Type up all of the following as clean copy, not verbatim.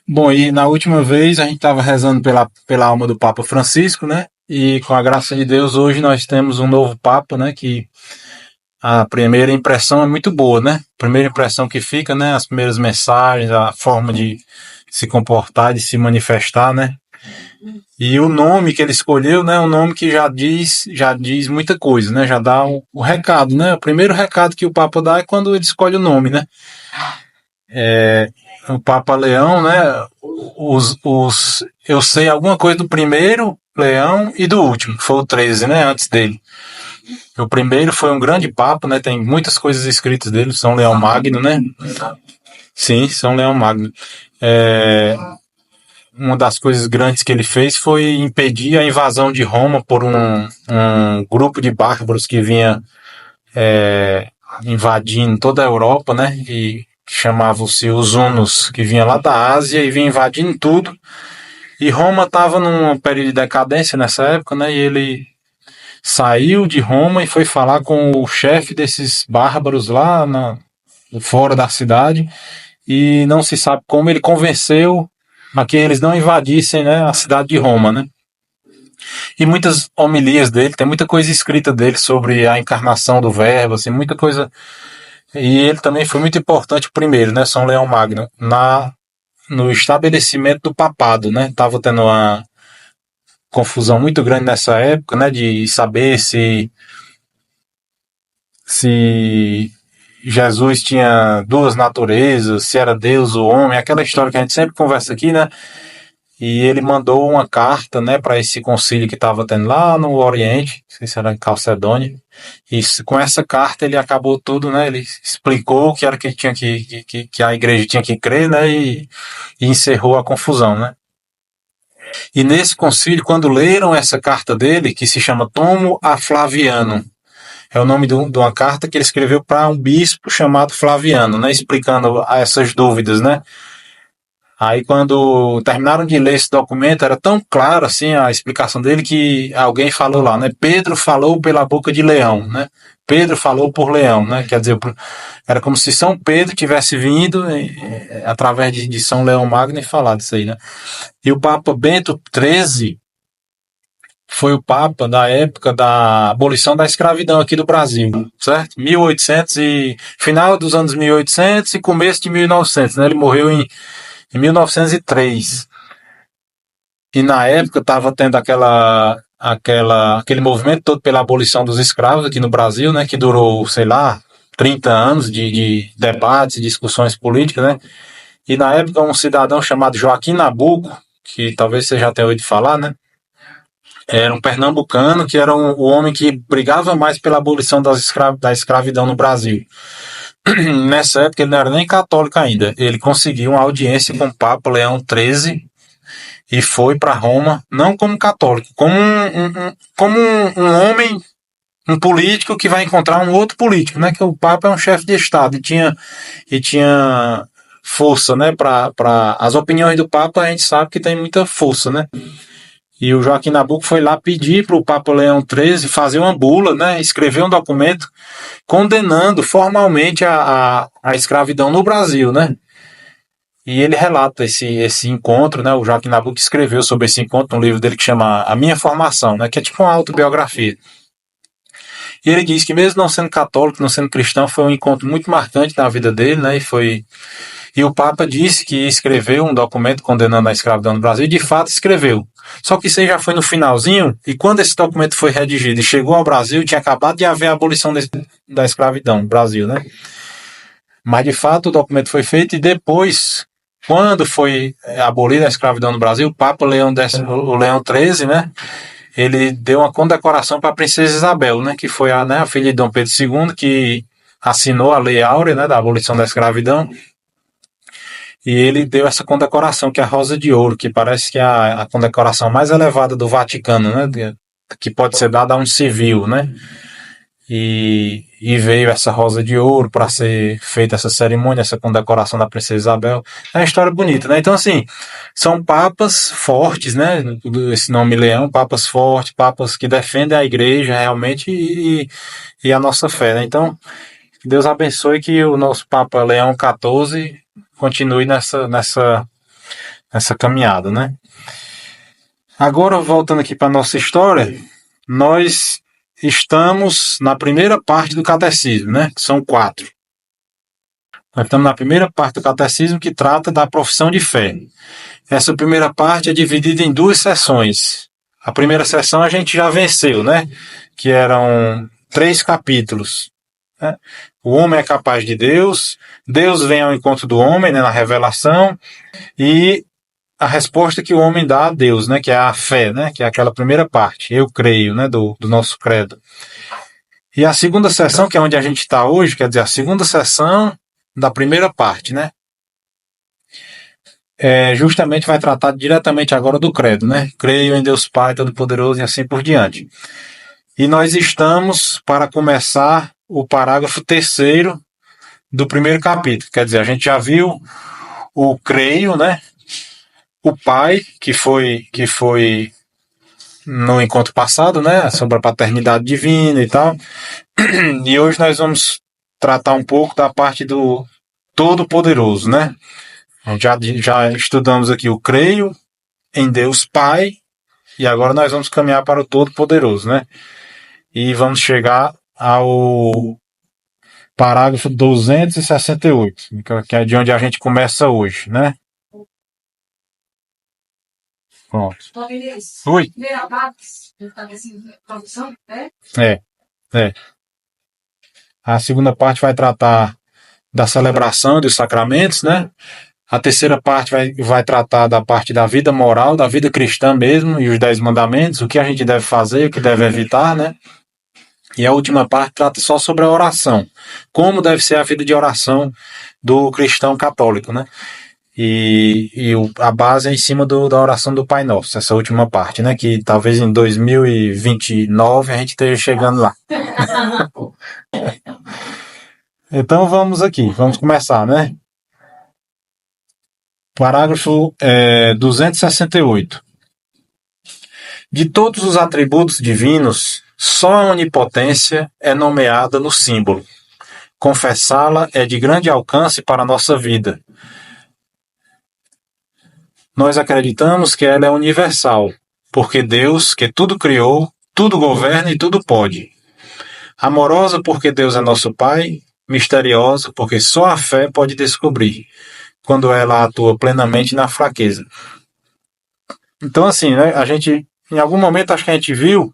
Bom, e na última vez a gente estava rezando pela alma do Papa Francisco, né? E com a graça de Deus, hoje nós temos um novo Papa, né? Que a primeira impressão é muito boa, né? A primeira impressão que fica, né? As primeiras mensagens, a forma de se comportar, de se manifestar, né? E o nome que ele escolheu, né? É um nome que já diz muita coisa, né? Já dá o recado, né? O primeiro recado que o Papa dá é quando ele escolhe o nome, né? O Papa Leão, né? Eu sei alguma coisa do primeiro Leão e do último, que foi o 13, né? Antes dele. O primeiro foi um grande papa, né? Tem muitas coisas escritas dele, São Leão Magno, né? Sim, São Leão Magno. É, uma das coisas grandes que ele fez foi impedir a invasão de Roma por um grupo de bárbaros que vinha invadindo toda a Europa, né? E chamavam-se os Hunos, que vinha lá da Ásia e vinha invadindo tudo. E Roma estava num período de decadência nessa época, né? E ele saiu de Roma e foi falar com o chefe desses bárbaros lá fora da cidade. E não se sabe como ele convenceu a que eles não invadissem, né, a cidade de Roma, né? E muitas homilias dele, tem muita coisa escrita dele sobre a encarnação do Verbo, assim, muita coisa. E ele também foi muito importante, primeiro, né, São Leão Magno, no estabelecimento do papado, né? Tava tendo uma confusão muito grande nessa época, né, de saber se Jesus tinha duas naturezas, se era Deus ou homem, aquela história que a gente sempre conversa aqui, né? E ele mandou uma carta, né, para esse concílio que estava tendo lá no Oriente, não sei se era em Calcedônia. E com essa carta ele acabou tudo, né? Ele explicou o que era que tinha que a igreja tinha que crer, né? E encerrou a confusão, né? E nesse concílio, quando leram essa carta dele, que se chama Tomo a Flaviano, é o nome de uma carta que ele escreveu para um bispo chamado Flaviano, né? Explicando essas dúvidas, né? Aí quando terminaram de ler esse documento, era tão claro assim a explicação dele que alguém falou lá, né? Pedro falou pela boca de Leão, né? Pedro falou por Leão, né? Quer dizer, era como se São Pedro tivesse vindo através de São Leão Magno e falado isso aí, né? E o Papa Bento XIII foi o Papa da época da abolição da escravidão aqui do Brasil, certo? 1800 e final dos anos 1800 e começo de 1900, né? Ele morreu em 1903. E na época estava tendo aquele movimento todo pela abolição dos escravos aqui no Brasil, né, que durou, sei lá, 30 anos de debates e discussões políticas, né? E na época um cidadão chamado Joaquim Nabuco, que talvez você já tenha ouvido falar, né? Era um pernambucano que era o homem que brigava mais pela abolição da escravidão no Brasil. Nessa época ele não era nem católico ainda. Ele conseguiu uma audiência com o Papa Leão XIII e foi para Roma, não como católico, como um homem, um político que vai encontrar um outro político, né? Que o Papa é um chefe de Estado e tinha força, né? Para as opiniões do Papa a gente sabe que tem muita força, né? E o Joaquim Nabuco foi lá pedir para o Papa Leão XIII fazer uma bula, né? Escrever um documento condenando formalmente a escravidão no Brasil, né? E ele relata esse encontro, né? O Joaquim Nabuco escreveu sobre esse encontro no livro dele que chama A Minha Formação, né? Que é tipo uma autobiografia. E ele diz que mesmo não sendo católico, não sendo cristão, foi um encontro muito marcante na vida dele, né? E o Papa disse que escreveu um documento condenando a escravidão no Brasil, e de fato escreveu. Só que isso aí já foi no finalzinho, e quando esse documento foi redigido e chegou ao Brasil, tinha acabado de haver a abolição da escravidão no Brasil, né? Mas de fato o documento foi feito e depois, quando foi abolida a escravidão no Brasil, o Papa o Leão XIII, né? Ele deu uma condecoração para a princesa Isabel, né? Que foi a filha de Dom Pedro II, que assinou a Lei Áurea, né? Da abolição da escravidão. E ele deu essa condecoração, que é a Rosa de Ouro, que parece que é a condecoração mais elevada do Vaticano, né? Que pode ser dada a um civil, né? E veio essa rosa de ouro para ser feita essa cerimônia, essa condecoração da princesa Isabel. É uma história bonita, né? Então, assim, são papas fortes, né? Esse nome Leão, papas fortes, papas que defendem a igreja realmente e a nossa fé, né? Então, que Deus abençoe que o nosso Papa Leão XIV continue nessa caminhada, né? Agora, voltando aqui para a nossa história, nós estamos na primeira parte do catecismo, né? Que são 4. Nós estamos na primeira parte do catecismo que trata da profissão de fé. Essa primeira parte é dividida em 2 sessões. A primeira sessão a gente já venceu, né? Que eram 3 capítulos. Né? O homem é capaz de Deus, Deus vem ao encontro do homem, né, na revelação, e a resposta que o homem dá a Deus, né, que é a fé, né, que é aquela primeira parte, eu creio, né, do nosso credo. E a segunda sessão, que é onde a gente está hoje, quer dizer, a segunda sessão da primeira parte, né, justamente vai tratar diretamente agora do credo, né, creio em Deus Pai Todo-Poderoso e assim por diante. E nós estamos para começar o parágrafo 3º do primeiro capítulo, quer dizer, a gente já viu o creio, né, o Pai, que foi no encontro passado, né, sobre a paternidade divina e tal. E hoje nós vamos tratar um pouco da parte do Todo-Poderoso, né? Já estudamos aqui o creio em Deus Pai, e agora nós vamos caminhar para o Todo-Poderoso, né? E vamos chegar ao parágrafo 268, que é de onde a gente começa hoje, né? Pronto. Oi. É. A segunda parte vai tratar da celebração dos sacramentos, né? A terceira parte vai tratar da parte da vida moral, da vida cristã mesmo, e os 10 mandamentos, o que a gente deve fazer, o que deve evitar, né? E a última parte trata só sobre a oração. Como deve ser a vida de oração do cristão católico, né? E a base é em cima da oração do Pai Nosso, essa última parte, né? Que talvez em 2029 a gente esteja chegando lá. Então vamos começar, né? Parágrafo 268. De todos os atributos divinos, só a onipotência é nomeada no símbolo. Confessá-la é de grande alcance para a nossa vida. Nós acreditamos que ela é universal, porque Deus, que tudo criou, tudo governa e tudo pode. Amorosa, porque Deus é nosso Pai, misteriosa, porque só a fé pode descobrir, quando ela atua plenamente na fraqueza. Então, assim, né, a gente, em algum momento, acho que a gente viu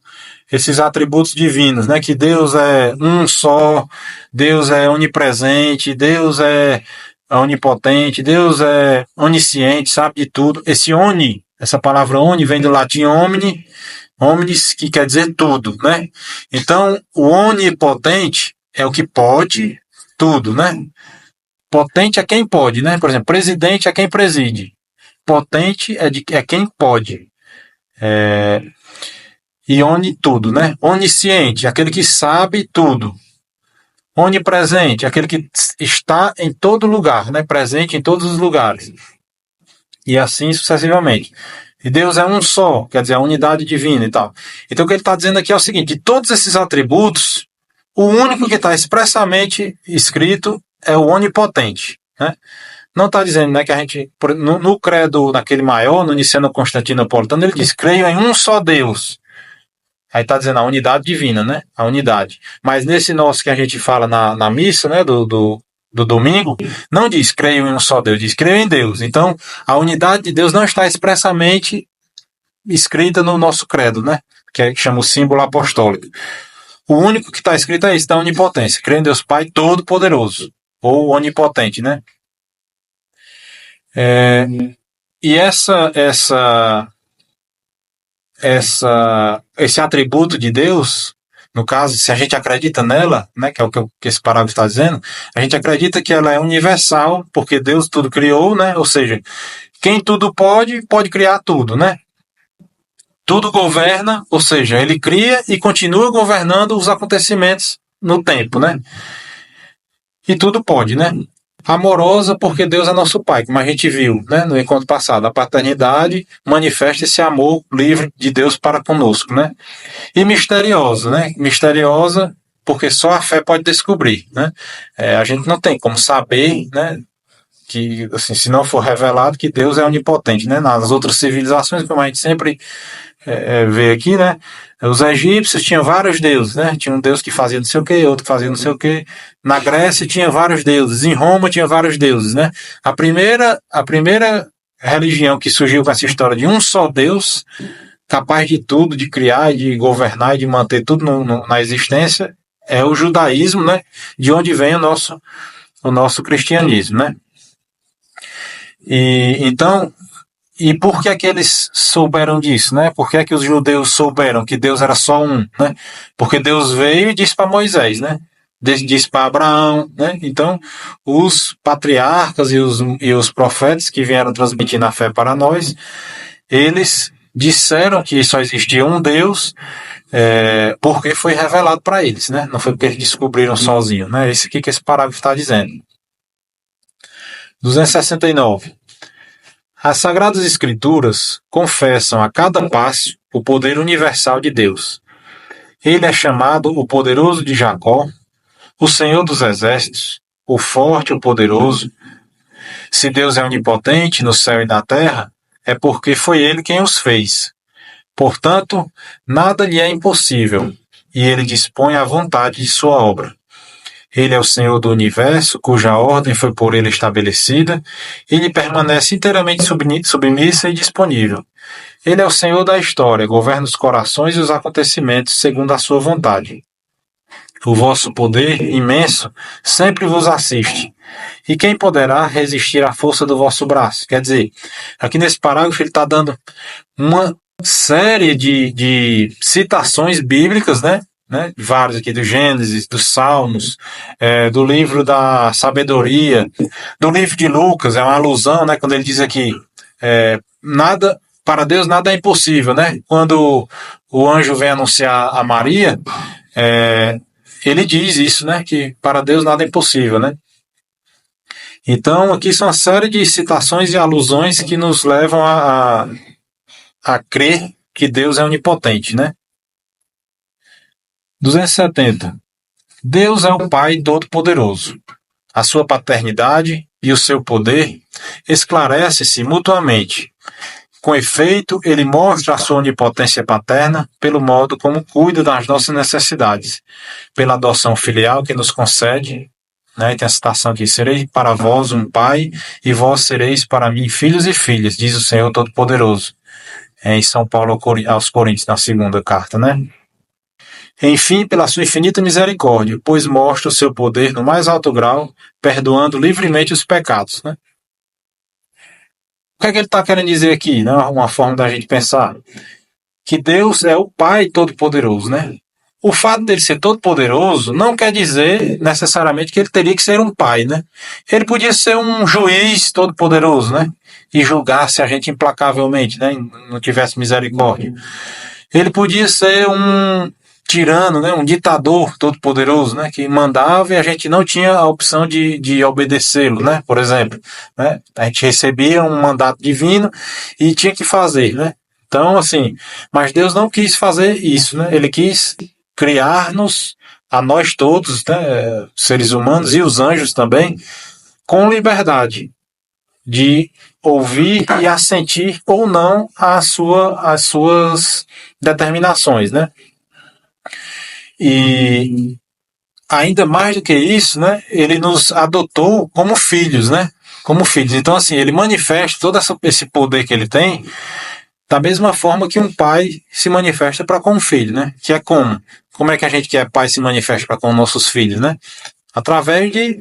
esses atributos divinos, né, que Deus é um só, Deus é onipresente, Deus é onipotente, Deus é onisciente, sabe de tudo. Esse oni, essa palavra oni vem do latim omni, omnis, que quer dizer tudo, né? Então, o onipotente é o que pode tudo, né? Potente é quem pode, né? Por exemplo, presidente é quem preside. Potente é quem pode. E oni tudo, né? Onisciente, aquele que sabe tudo. Onipresente, aquele que está em todo lugar, né? Presente em todos os lugares. E assim sucessivamente. E Deus é um só, quer dizer, a unidade divina e tal. Então o que ele está dizendo aqui é o seguinte: de todos esses atributos, o único que está expressamente escrito é o onipotente, né? Não está dizendo, né, que a gente, no credo, naquele maior, no Niceno Constantinopolitano, ele diz: creio em um só Deus. Aí está dizendo a unidade divina, né? A unidade. Mas nesse nosso que a gente fala na missa, né, do domingo, não diz creio em um só Deus, diz creio em Deus. Então, a unidade de Deus não está expressamente escrita no nosso credo, né? Que chama o símbolo apostólico. O único que está escrito é isso, da onipotência. Creio em Deus Pai Todo-Poderoso, ou onipotente, né? E esse atributo de Deus, no caso, se a gente acredita nela, né, que é o que esse parágrafo está dizendo, a gente acredita que ela é universal, porque Deus tudo criou, né? Ou seja, quem tudo pode criar tudo, né? Tudo governa, ou seja, ele cria e continua governando os acontecimentos no tempo, né? E tudo pode, né? Amorosa, porque Deus é nosso Pai, como a gente viu, né, no encontro passado. A paternidade manifesta esse amor livre de Deus para conosco, né? E misteriosa, né? Misteriosa, porque só a fé pode descobrir, né? A gente não tem como saber, né, que assim, se não for revelado, que Deus é onipotente, né? Nas outras civilizações, como a gente sempre vê aqui, né? Os egípcios tinham vários deuses, né? Tinha um deus que fazia não sei o que, outro que fazia não sei o que. Na Grécia tinha vários deuses, em Roma tinha vários deuses, né? A primeira religião que surgiu com essa história de um só Deus, capaz de tudo, de criar, de governar e de manter tudo na existência, é o judaísmo, né? De onde vem o nosso cristianismo, né? E por que é que eles souberam disso, né? Por que é que os judeus souberam que Deus era só um, né? Porque Deus veio e disse para Moisés, né? Disse para Abraão, né? Então, os patriarcas e os profetas que vieram transmitindo a fé para nós, eles disseram que só existia um Deus, porque foi revelado para eles, né? Não foi porque eles descobriram sozinhos, né? Esse aqui que esse parágrafo está dizendo. 269. As Sagradas Escrituras confessam a cada passo o poder universal de Deus. Ele é chamado o Poderoso de Jacó, o Senhor dos Exércitos, o Forte, o Poderoso. Se Deus é onipotente no céu e na terra, é porque foi Ele quem os fez. Portanto, nada lhe é impossível, e Ele dispõe à vontade de sua obra. Ele é o Senhor do universo, cuja ordem foi por ele estabelecida, e lhe permanece inteiramente submissa e disponível. Ele é o Senhor da história, governa os corações e os acontecimentos segundo a sua vontade. O vosso poder imenso sempre vos assiste. E quem poderá resistir à força do vosso braço? Quer dizer, aqui nesse parágrafo ele está dando uma série de citações bíblicas, né? Vários aqui do Gênesis, dos Salmos, do livro da Sabedoria, do livro de Lucas, é uma alusão, né? Quando ele diz aqui, nada, para Deus nada é impossível, né? Quando o anjo vem anunciar a Maria, ele diz isso, né? Que para Deus nada é impossível, né? Então, aqui são uma série de citações e alusões que nos levam a crer que Deus é onipotente, né? 270. Deus é o Pai Todo-Poderoso. A sua paternidade e o seu poder esclarecem-se mutuamente. Com efeito, ele mostra a sua onipotência paterna pelo modo como cuida das nossas necessidades, pela adoção filial que nos concede, né? Tem a citação aqui, serei para vós um pai, e vós sereis para mim filhos e filhas, diz o Senhor Todo-Poderoso. Em São Paulo aos Coríntios, na segunda carta, né? Enfim, pela sua infinita misericórdia, pois mostra o seu poder no mais alto grau, perdoando livremente os pecados, né? O que é que ele está querendo dizer aqui, né? Uma forma da gente pensar. Que Deus é o Pai Todo-Poderoso, né? O fato dele ser todo-poderoso não quer dizer necessariamente que ele teria que ser um pai, né? Ele podia ser um juiz todo-poderoso, né? E julgasse a gente implacavelmente, né? Não tivesse misericórdia. Ele podia ser um tirano, né? Um ditador todo-poderoso, né? Que mandava e a gente não tinha a opção de obedecê-lo, né? Por exemplo, né? A gente recebia um mandato divino e tinha que fazer, né? Então, assim, mas Deus não quis fazer isso, né? Ele quis criar-nos, a nós todos, né? Seres humanos e os anjos também, com liberdade de ouvir e assentir ou não às suas determinações, né? E ainda mais do que isso, né? Ele nos adotou como filhos, né? Como filhos. Então, assim, ele manifesta todo esse poder que ele tem da mesma forma que um pai se manifesta para com um filho, né? Que é como? Como é que a gente que é pai se manifesta para com nossos filhos, né? Através de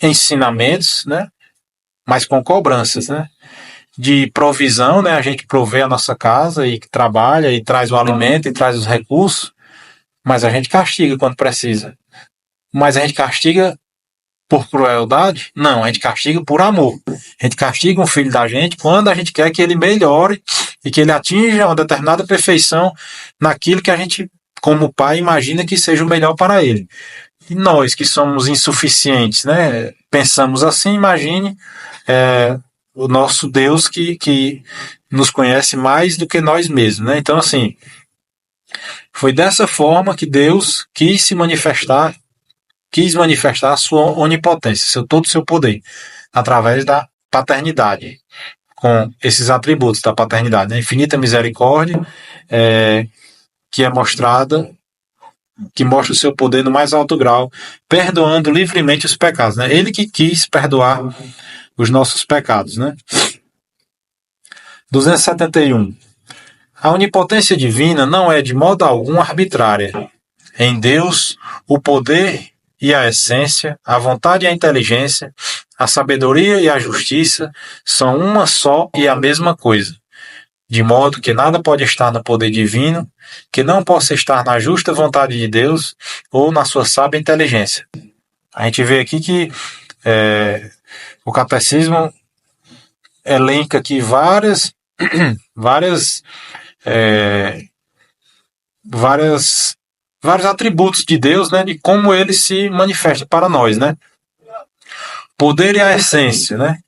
ensinamentos, né? Mas com cobranças, né? De provisão, né? A gente provê a nossa casa e trabalha e traz o alimento e traz os recursos, mas a gente castiga quando precisa. Mas a gente castiga por crueldade? Não, a gente castiga por amor. A gente castiga um filho da gente quando a gente quer que ele melhore e que ele atinja uma determinada perfeição naquilo que a gente, como pai, imagina que seja o melhor para ele. E nós que somos insuficientes, né? Pensamos assim, imagine o nosso Deus que nos conhece mais do que nós mesmos, né? Então, assim, foi dessa forma que Deus quis se manifestar quis manifestar a sua onipotência, todo o seu poder, através da paternidade, com esses atributos da paternidade, né? Infinita misericórdia, que é mostrada, que mostra o seu poder no mais alto grau, perdoando livremente os pecados, né? Ele que quis perdoar os nossos pecados, né? 271. A onipotência divina não é de modo algum arbitrária. Em Deus, o poder e a essência, a vontade e a inteligência, a sabedoria e a justiça são uma só e a mesma coisa, de modo que nada pode estar no poder divino que não possa estar na justa vontade de Deus ou na sua sábia inteligência. A gente vê aqui que o catecismo elenca aqui vários atributos de Deus, né, de como ele se manifesta para nós, né? Poder e a essência, né?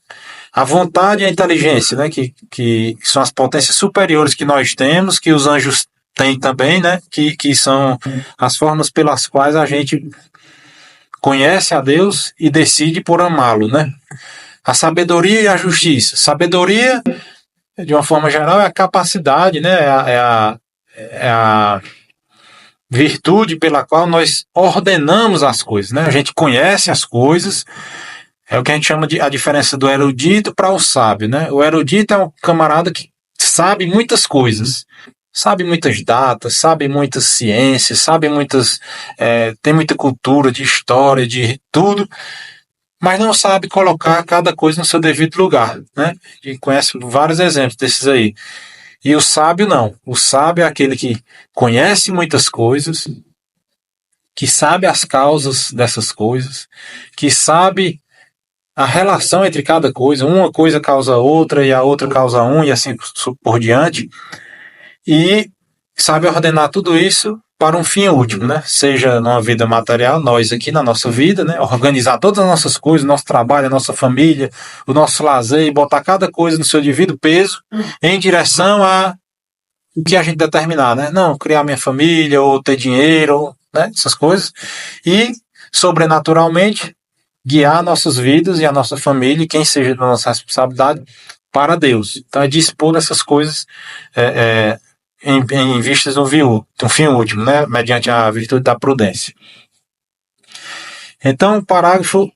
A vontade e a inteligência, né, que são as potências superiores que nós temos, que os anjos têm também, né, que são as formas pelas quais a gente conhece a Deus e decide por amá-lo, né? A sabedoria e a justiça. Sabedoria, de uma forma geral, é a capacidade, né, é a virtude pela qual nós ordenamos as coisas, né? A gente conhece as coisas. É o que a gente chama de a diferença do erudito para o sábio, né? O erudito é um camarada que sabe muitas coisas, sabe muitas datas, sabe muitas ciências, tem muita cultura de história, de tudo, mas não sabe colocar cada coisa no seu devido lugar, né? A gente conhece vários exemplos desses aí. E o sábio não. O sábio é aquele que conhece muitas coisas, que sabe as causas dessas coisas, que sabe a relação entre cada coisa, uma coisa causa outra e a outra causa um e assim por diante, e sabe ordenar tudo isso para um fim último, né? Seja numa vida material, nós aqui na nossa vida, né? Organizar todas as nossas coisas, nosso trabalho, a nossa família, o nosso lazer e botar cada coisa no seu devido peso em direção a o que a gente determinar, né? Não, criar minha família ou ter dinheiro, né? Essas coisas. E, sobrenaturalmente, guiar nossas vidas e a nossa família, e quem seja da nossa responsabilidade, para Deus. Então é dispor dessas coisas em vistas de um fim último, né? Mediante a virtude da prudência. Então, parágrafo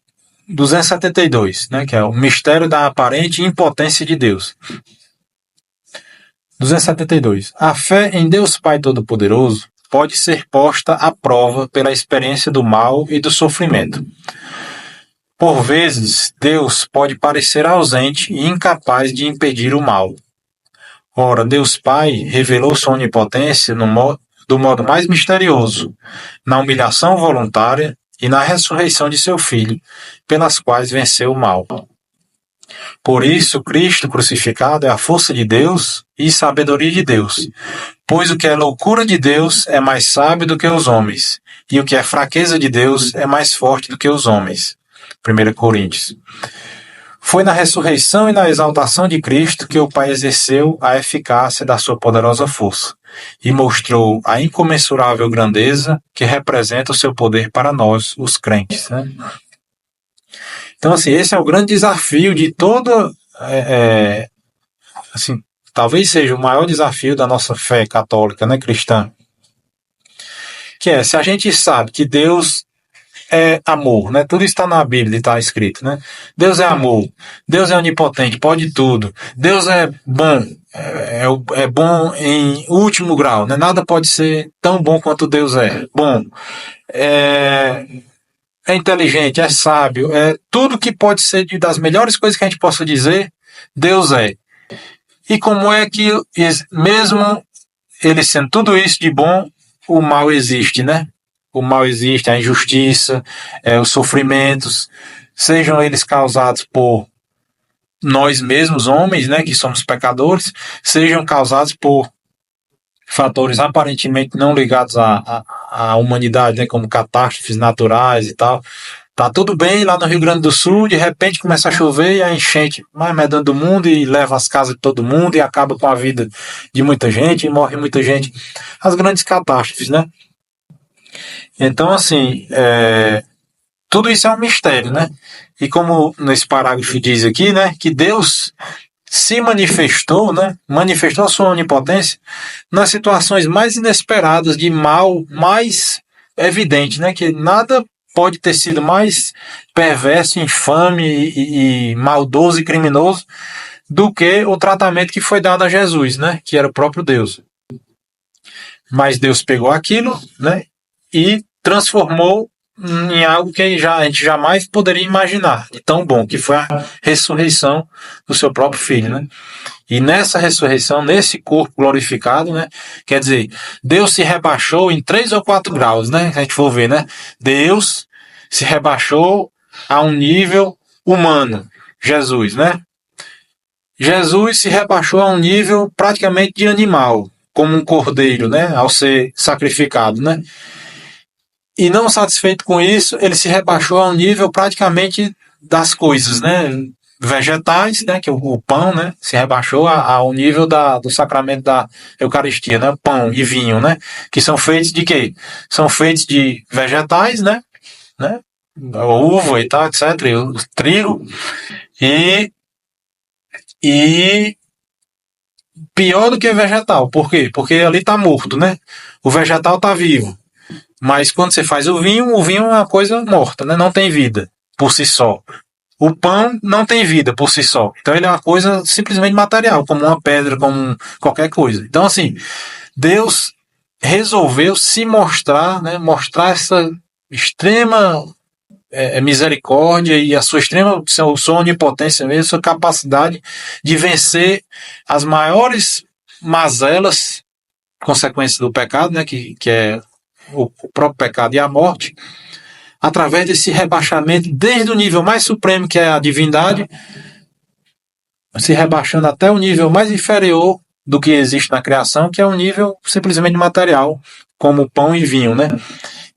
272, né? Que é o mistério da aparente impotência de Deus. 272. A fé em Deus Pai Todo-Poderoso pode ser posta à prova pela experiência do mal e do sofrimento. Por vezes, Deus pode parecer ausente e incapaz de impedir o mal. Ora, Deus Pai revelou sua onipotência do modo mais misterioso, na humilhação voluntária e na ressurreição de seu Filho, pelas quais venceu o mal. Por isso, Cristo crucificado é a força de Deus e sabedoria de Deus, pois o que é loucura de Deus é mais sábio do que os homens, e o que é fraqueza de Deus é mais forte do que os homens. 1 Coríntios. Foi na ressurreição e na exaltação de Cristo que o Pai exerceu a eficácia da sua poderosa força e mostrou a incomensurável grandeza que representa o seu poder para nós, os crentes, né? Então, assim, esse é o grande desafio de toda... assim, talvez seja o maior desafio da nossa fé católica, né, cristã. Que é, se a gente sabe que Deus é amor, né? Tudo está na Bíblia, está escrito, né? Deus é amor, Deus é onipotente, pode tudo, Deus é bom, é bom em último grau, né? Nada pode ser tão bom quanto Deus é bom, é inteligente, é sábio, é tudo que pode ser das melhores coisas que a gente possa dizer, Deus é. E como é que, mesmo ele sendo tudo isso de bom, o mal existe, né? O mal existe, a injustiça, os sofrimentos, sejam eles causados por nós mesmos, homens, né, que somos pecadores, sejam causados por fatores aparentemente não ligados à humanidade, né, como catástrofes naturais e tal. Tá tudo bem lá no Rio Grande do Sul, de repente começa a chover e a enchente mais medando do mundo e leva as casas de todo mundo e acaba com a vida de muita gente e morre muita gente. As grandes catástrofes, né? Então, assim, tudo isso é um mistério, né? E como nesse parágrafo diz aqui, né, que Deus se manifestou, né, manifestou a sua onipotência nas situações mais inesperadas, de mal mais evidente, né, que nada pode ter sido mais perverso, infame e maldoso e criminoso do que o tratamento que foi dado a Jesus, né, que era o próprio Deus. Mas Deus pegou aquilo, né, e transformou em algo que a gente jamais poderia imaginar, de tão bom, que foi a ressurreição do seu próprio filho, né? E nessa ressurreição, nesse corpo glorificado, né? Quer dizer, Deus se rebaixou em 3 ou 4 graus, né? Se a gente for ver, né? Deus se rebaixou a um nível humano, Jesus, né? Jesus se rebaixou a um nível praticamente de animal, como um cordeiro, né? Ao ser sacrificado, né? E não satisfeito com isso, ele se rebaixou a um nível praticamente das coisas, né? Vegetais, né? Que o pão, né? Se rebaixou ao nível do sacramento da Eucaristia, né? Pão e vinho, né? Que são feitos de quê? São feitos de vegetais, né? A uva e tal, etc. E o trigo. E pior do que vegetal. Por quê? Porque ali está morto, né? O vegetal está vivo. Mas quando você faz o vinho é uma coisa morta, né? Não tem vida por si só. O pão não tem vida por si só. Então ele é uma coisa simplesmente material, como uma pedra, como qualquer coisa. Então, assim, Deus resolveu se mostrar, né? Mostrar essa extrema misericórdia e a sua extrema, sua onipotência mesmo, sua capacidade de vencer as maiores mazelas, consequências do pecado, né? Que é o próprio pecado e a morte, através desse rebaixamento desde o nível mais supremo, que é a divindade, se rebaixando até o nível mais inferior do que existe na criação, que é um nível simplesmente material, como pão e vinho, né?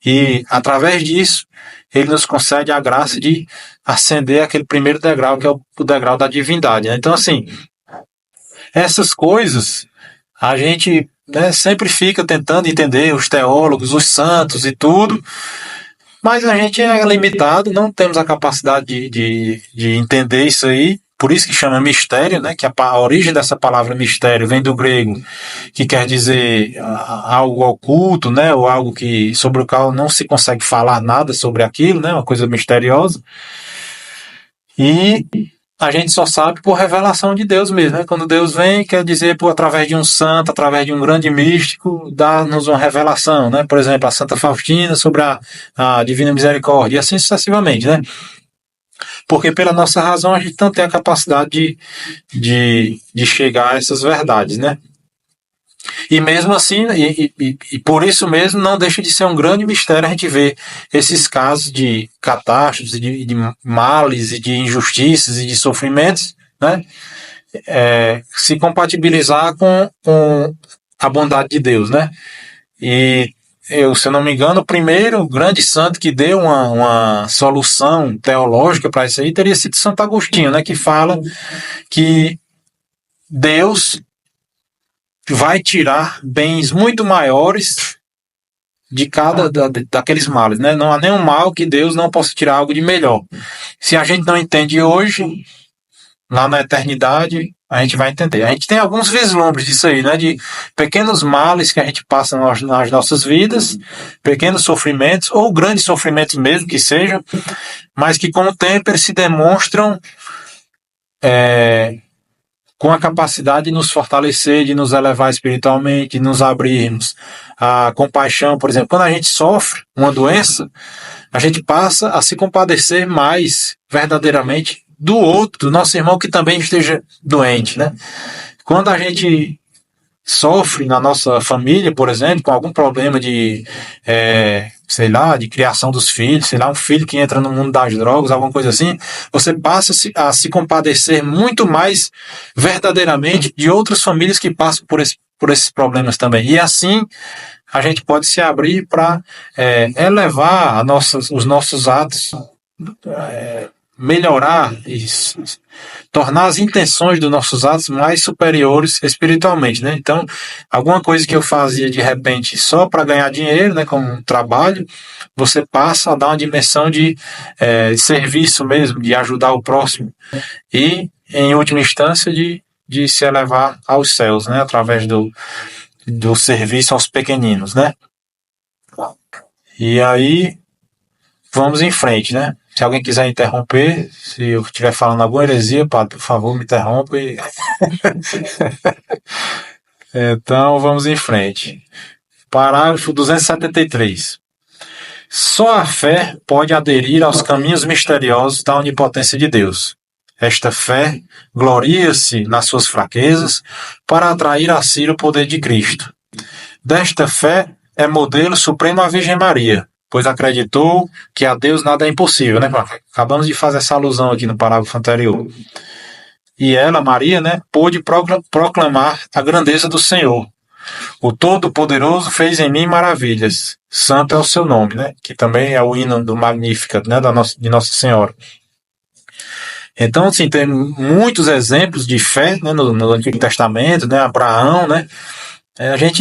E através disso, ele nos concede a graça de ascender aquele primeiro degrau, que é o degrau da divindade, né? Então, assim, essas coisas a gente, né, sempre fica tentando entender, os teólogos, os santos e tudo, mas a gente é limitado, não temos a capacidade de entender isso aí, por isso que chama mistério, né, que a origem dessa palavra mistério vem do grego, que quer dizer algo oculto, né, ou algo sobre o qual não se consegue falar nada sobre aquilo, né, uma coisa misteriosa. E a gente só sabe por revelação de Deus mesmo, né? Quando Deus vem, quer dizer, através de um santo, através de um grande místico, dá-nos uma revelação, né? Por exemplo, a Santa Faustina sobre a Divina Misericórdia, e assim sucessivamente, né? Porque pela nossa razão a gente não tem a capacidade de chegar a essas verdades, né? E mesmo assim, e por isso mesmo, não deixa de ser um grande mistério a gente ver esses casos de catástrofes, de males, e de injustiças e de sofrimentos, né? Se compatibilizar com a bondade de Deus, né? E se eu não me engano, o primeiro grande santo que deu uma solução teológica para isso aí teria sido Santo Agostinho, né? Que fala que Deus vai tirar bens muito maiores de cada daqueles males, né? Não há nenhum mal que Deus não possa tirar algo de melhor. Se a gente não entende hoje, lá na eternidade, a gente vai entender. A gente tem alguns vislumbres disso aí, né? De pequenos males que a gente passa nas nossas vidas, pequenos sofrimentos, ou grandes sofrimentos mesmo que sejam, mas que com o tempo eles se demonstram com a capacidade de nos fortalecer, de nos elevar espiritualmente, de nos abrirmos. A compaixão, por exemplo, quando a gente sofre uma doença, a gente passa a se compadecer mais verdadeiramente do outro, do nosso irmão que também esteja doente, né? Quando a gente sofre na nossa família, por exemplo, com algum problema de criação dos filhos, um filho que entra no mundo das drogas, alguma coisa assim, você passa a se compadecer muito mais verdadeiramente de outras famílias que passam por esses problemas também. E assim a gente pode se abrir para elevar os nossos atos melhorar e tornar as intenções dos nossos atos mais superiores espiritualmente, né? Então, alguma coisa que eu fazia de repente só para ganhar dinheiro, né, como um trabalho, você passa a dar uma dimensão de serviço mesmo, de ajudar o próximo e, em última instância, de se elevar aos céus, né, através do serviço aos pequeninos, né? E aí, vamos em frente, né? Se alguém quiser interromper, se eu estiver falando alguma heresia, padre, por favor, me interrompa. Então, vamos em frente. Parágrafo 273. Só a fé pode aderir aos caminhos misteriosos da onipotência de Deus. Esta fé gloria-se nas suas fraquezas para atrair a si o poder de Cristo. Desta fé é modelo supremo a Virgem Maria, pois acreditou que a Deus nada é impossível, né? Acabamos de fazer essa alusão aqui no parágrafo anterior. E ela, Maria, né, pôde proclamar a grandeza do Senhor. O Todo-Poderoso fez em mim maravilhas. Santo é o seu nome, né? Que também é o hino do Magnificat, né? De Nossa Senhora. Então, assim, tem muitos exemplos de fé, né, no Antigo Testamento, né? Abraão, né?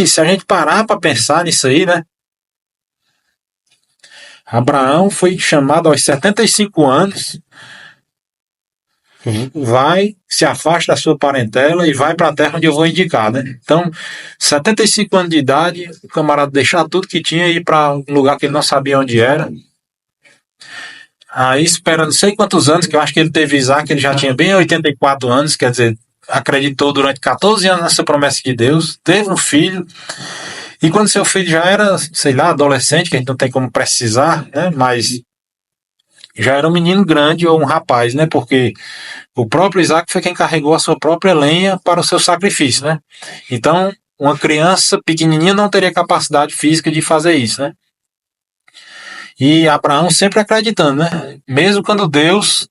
Se a gente parar para pensar nisso aí, né? Abraão foi chamado aos 75 anos, se afasta da sua parentela e vai para a terra onde eu vou indicar, né? Então, 75 anos de idade, o camarada deixar tudo que tinha e ir para um lugar que ele não sabia onde era. Aí espera não sei quantos anos, que eu acho que ele teve Isaac, ele já tinha bem 84 anos, quer dizer, acreditou durante 14 anos nessa promessa de Deus, teve um filho, e quando seu filho já era, sei lá, adolescente, que a gente não tem como precisar, né, mas já era um menino grande ou um rapaz, né, porque o próprio Isaac foi quem carregou a sua própria lenha para o seu sacrifício, né. Então, uma criança pequenininha não teria capacidade física de fazer isso, né. E Abraão sempre acreditando, né? Mesmo quando Deus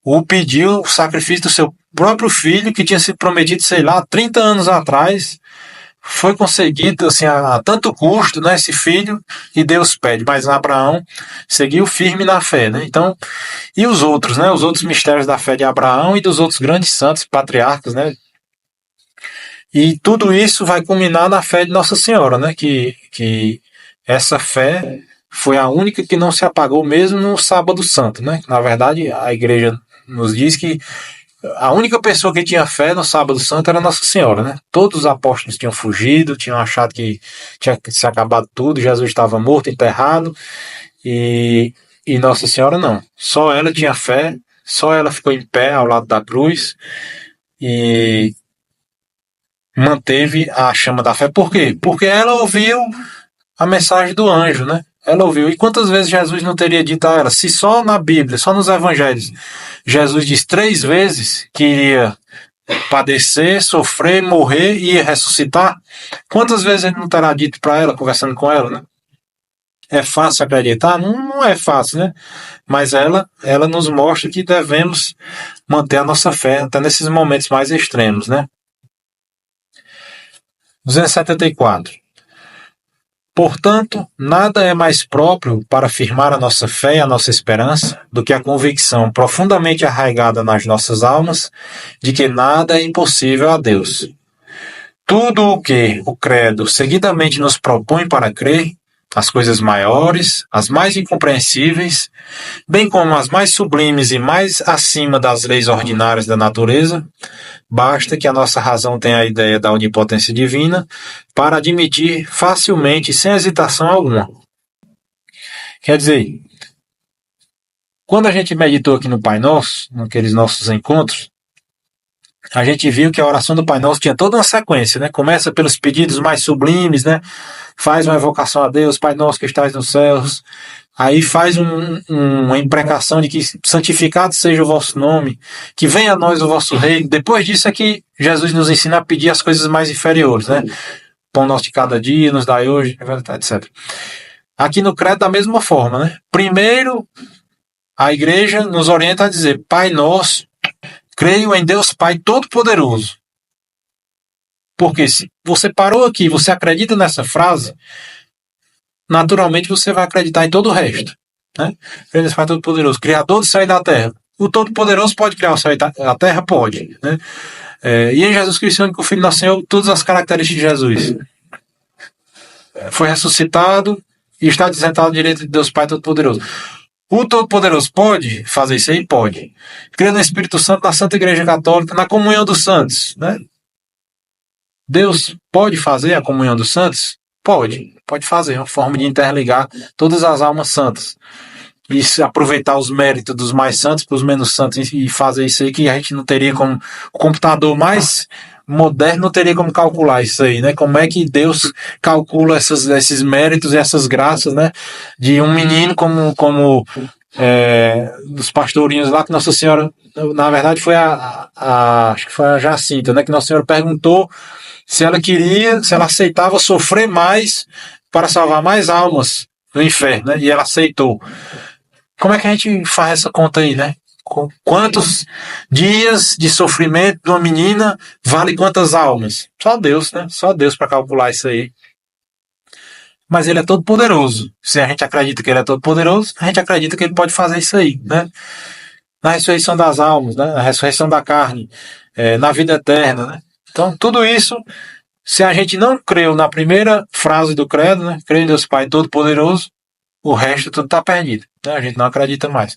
o pediu o sacrifício do seu próprio filho, que tinha sido prometido, sei lá, 30 anos atrás, foi conseguido assim, a tanto custo, né, esse filho, e Deus pede. Mas Abraão seguiu firme na fé, né? Então, e os outros, né? Os outros mistérios da fé de Abraão e dos outros grandes santos, patriarcas, né? E tudo isso vai culminar na fé de Nossa Senhora, né? Que essa fé foi a única que não se apagou mesmo no Sábado Santo, né? Na verdade, a igreja nos diz que a única pessoa que tinha fé no Sábado Santo era Nossa Senhora, né? Todos os apóstolos tinham fugido, tinham achado que tinha se acabado tudo, Jesus estava morto, enterrado, e Nossa Senhora não. Só ela tinha fé, só ela ficou em pé ao lado da cruz e manteve a chama da fé. Por quê? Porque ela ouviu a mensagem do anjo, né? Ela ouviu. E quantas vezes Jesus não teria dito a ela? Se só na Bíblia, só nos evangelhos, Jesus diz 3 vezes que iria padecer, sofrer, morrer e ia ressuscitar, quantas vezes ele não terá dito para ela, conversando com ela, né? É fácil acreditar? Não é fácil, né? Mas ela nos mostra que devemos manter a nossa fé até nesses momentos mais extremos, né? 274. Portanto, nada é mais próprio para afirmar a nossa fé e a nossa esperança do que a convicção profundamente arraigada nas nossas almas de que nada é impossível a Deus. Tudo o que o credo seguidamente nos propõe para crer, as coisas maiores, as mais incompreensíveis, bem como as mais sublimes e mais acima das leis ordinárias da natureza, basta que a nossa razão tenha a ideia da onipotência divina para admitir facilmente, sem hesitação alguma. Quer dizer, quando a gente meditou aqui no Pai Nosso, naqueles nossos encontros, a gente viu que a oração do Pai Nosso tinha toda uma sequência, né? Começa pelos pedidos mais sublimes, né? Faz uma evocação a Deus, Pai Nosso que estás nos céus. Aí faz uma imprecação de que santificado seja o vosso nome, que venha a nós o vosso reino. Depois disso é que Jesus nos ensina a pedir as coisas mais inferiores, né? Pão nosso de cada dia, nos dai hoje, etc. Aqui no credo da mesma forma, né? Primeiro, a igreja nos orienta a dizer, Pai Nosso, creio em Deus Pai Todo-Poderoso. Porque se você parou aqui, você acredita nessa frase, naturalmente você vai acreditar em todo o resto. Né? Creio em Deus Pai Todo-Poderoso, Criador do céu e da terra. O Todo-Poderoso pode criar o céu e a terra? Pode. Né? E em Jesus Cristo, o único Filho do Nosso Senhor, todas as características de Jesus. Foi ressuscitado e está sentado à direita de Deus Pai Todo-Poderoso. O Todo-Poderoso pode fazer isso aí? Pode. Crer no Espírito Santo, na Santa Igreja Católica, na comunhão dos santos. Né? Deus pode fazer a comunhão dos santos? Pode fazer. É uma forma de interligar todas as almas santas. E aproveitar os méritos dos mais santos para os menos santos e fazer isso aí que a gente não teria como... O computador mais moderno não teria como calcular isso aí, né? Como é que Deus calcula esses méritos e essas graças, né? De um menino como dos pastorinhos lá que Nossa Senhora, na verdade foi acho que foi a Jacinta, né? Que Nossa Senhora perguntou se ela aceitava sofrer mais para salvar mais almas do inferno, né? E ela aceitou. Como é que a gente faz essa conta aí, né? Quantos dias de sofrimento de uma menina vale quantas almas? Só Deus, né? Só Deus para calcular isso aí. Mas ele é todo poderoso. Se a gente acredita que ele é todo poderoso, a gente acredita que ele pode fazer isso aí, né? Na ressurreição das almas, né? Na ressurreição da carne, na vida eterna, né? Então, tudo isso, se a gente não creu na primeira frase do credo, né? Creio em Deus Pai Todo-Poderoso, o resto tudo está perdido. Né? A gente não acredita mais.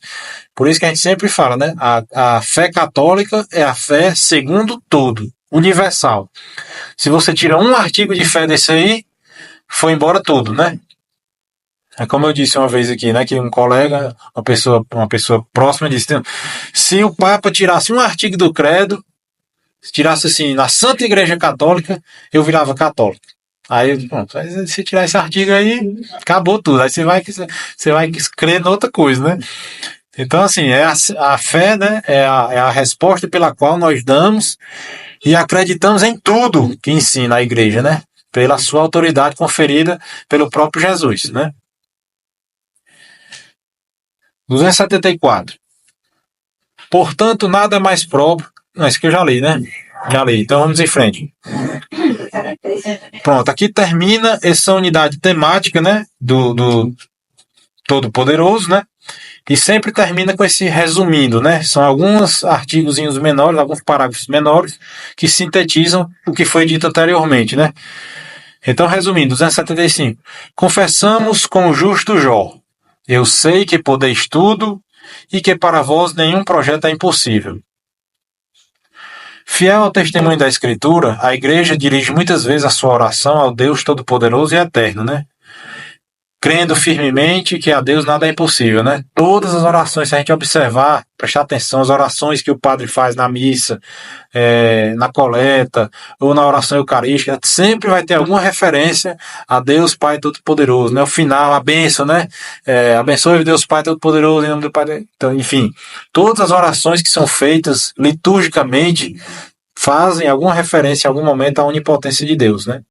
Por isso que a gente sempre fala, né? A fé católica é a fé segundo todo, universal. Se você tira um artigo de fé desse aí, foi embora tudo, né? É como eu disse uma vez aqui, né? Que um colega, uma pessoa próxima disse, se o Papa tirasse um artigo do credo, se tirasse assim, na Santa Igreja Católica, eu virava católico. Aí, pronto, se tirar esse artigo aí, acabou tudo. Aí você vai crer em outra coisa, né? Então, assim, a fé, né? É a resposta pela qual nós damos e acreditamos em tudo que ensina a igreja, né? Pela sua autoridade conferida pelo próprio Jesus, né? 274. Portanto, nada mais próprio... Não, isso aqui eu já li, né? Já li. Então, vamos em frente. Pronto, aqui termina essa unidade temática, né, do Todo-Poderoso, né, e sempre termina com esse resumindo, né, são alguns artigozinhos menores, alguns parágrafos menores, que sintetizam o que foi dito anteriormente, né. Então, resumindo, 275. Confessamos com o justo Jó, eu sei que podeis tudo, e que para vós nenhum projeto é impossível. Fiel ao testemunho da Escritura, a Igreja dirige muitas vezes a sua oração ao Deus Todo-Poderoso e Eterno, né? Crendo firmemente que a Deus nada é impossível, né? Todas as orações, se a gente observar, prestar atenção, as orações que o padre faz na missa, na coleta, ou na oração eucarística, sempre vai ter alguma referência a Deus Pai Todo-Poderoso, né? O final, a bênção, né? Abençoe Deus Pai Todo-Poderoso, em nome do Pai. Então, enfim, todas as orações que são feitas liturgicamente fazem alguma referência em algum momento à onipotência de Deus, né?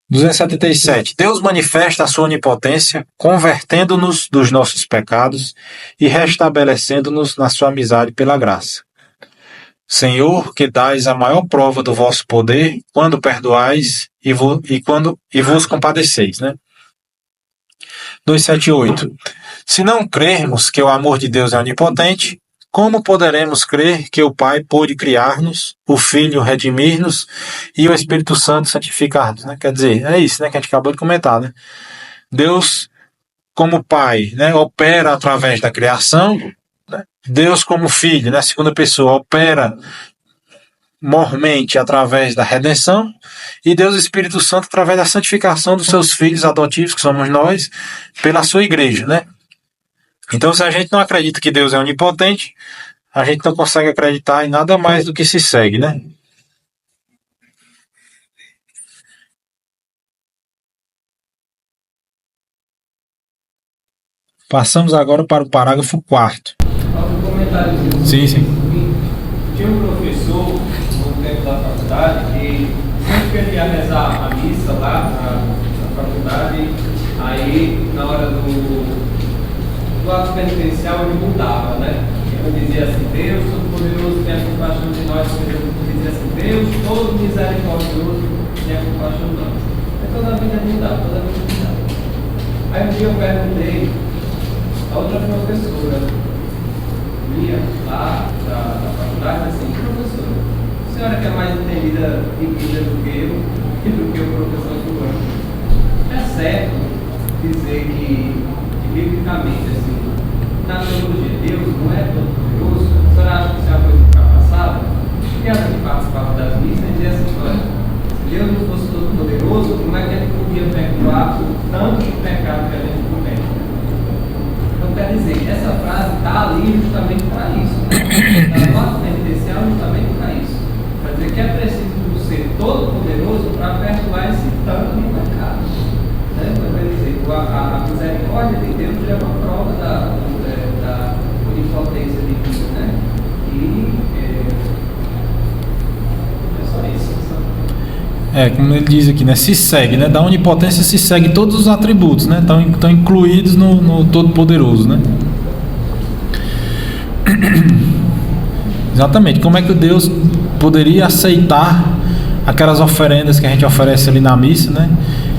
277. Deus manifesta a sua onipotência, convertendo-nos dos nossos pecados e restabelecendo-nos na sua amizade pela graça. Senhor, que dais a maior prova do vosso poder quando perdoais e vos compadeceis, né? 278. Se não crermos que o amor de Deus é onipotente, como poderemos crer que o Pai pôde criar-nos, o Filho redimir-nos e o Espírito Santo santificar-nos, né? Quer dizer, é isso, né, que a gente acabou de comentar, né? Deus, como Pai, né, opera através da criação, né? Deus, como Filho, né, segunda pessoa, opera mormente através da redenção, e Deus Espírito Santo através da santificação dos seus filhos adotivos, que somos nós, pela sua igreja, né? Então, se a gente não acredita que Deus é onipotente, a gente não consegue acreditar em nada mais do que se segue, né? Passamos agora para o parágrafo 4º. Sim. Tinha um professor no tempo da faculdade que sempre queria rezar a missa lá na faculdade, aí na hora do ato penitencial ele mudava, né? Ele dizia assim, Deus Todo-Poderoso tenha compaixão de nós, dizia assim, Deus todo misericordioso tenha compaixão de nós. Aí toda a vida mudava. Aí um dia eu perguntei outra professora minha lá da faculdade, assim, professora, a senhora que é mais entendida em vida do que eu e do que o professor fulano. É certo dizer que biblicamente, assim, na teologia de Deus não é todo poderoso? A senhora acha que isso é uma coisa ultrapassada? Porque ela que participava das missas dizia assim: olha, se Deus não fosse todo poderoso, como é que ele podia perdoar o tanto de pecado que a gente comete? Então, quer dizer, essa frase está ali justamente para isso, né? Está no ato penitencial justamente para isso. Para dizer que é preciso ser todo poderoso para perdoar esse tanto de pecado. Né? Quer dizer, a misericórdia de Deus é uma prova da onipotência de Deus, né? E é só isso. Como ele diz aqui, né? Se segue, né? Da onipotência se segue todos os atributos, né? Estão incluídos no Todo-Poderoso, né? Exatamente. Como é que Deus poderia aceitar aquelas oferendas que a gente oferece ali na missa, né?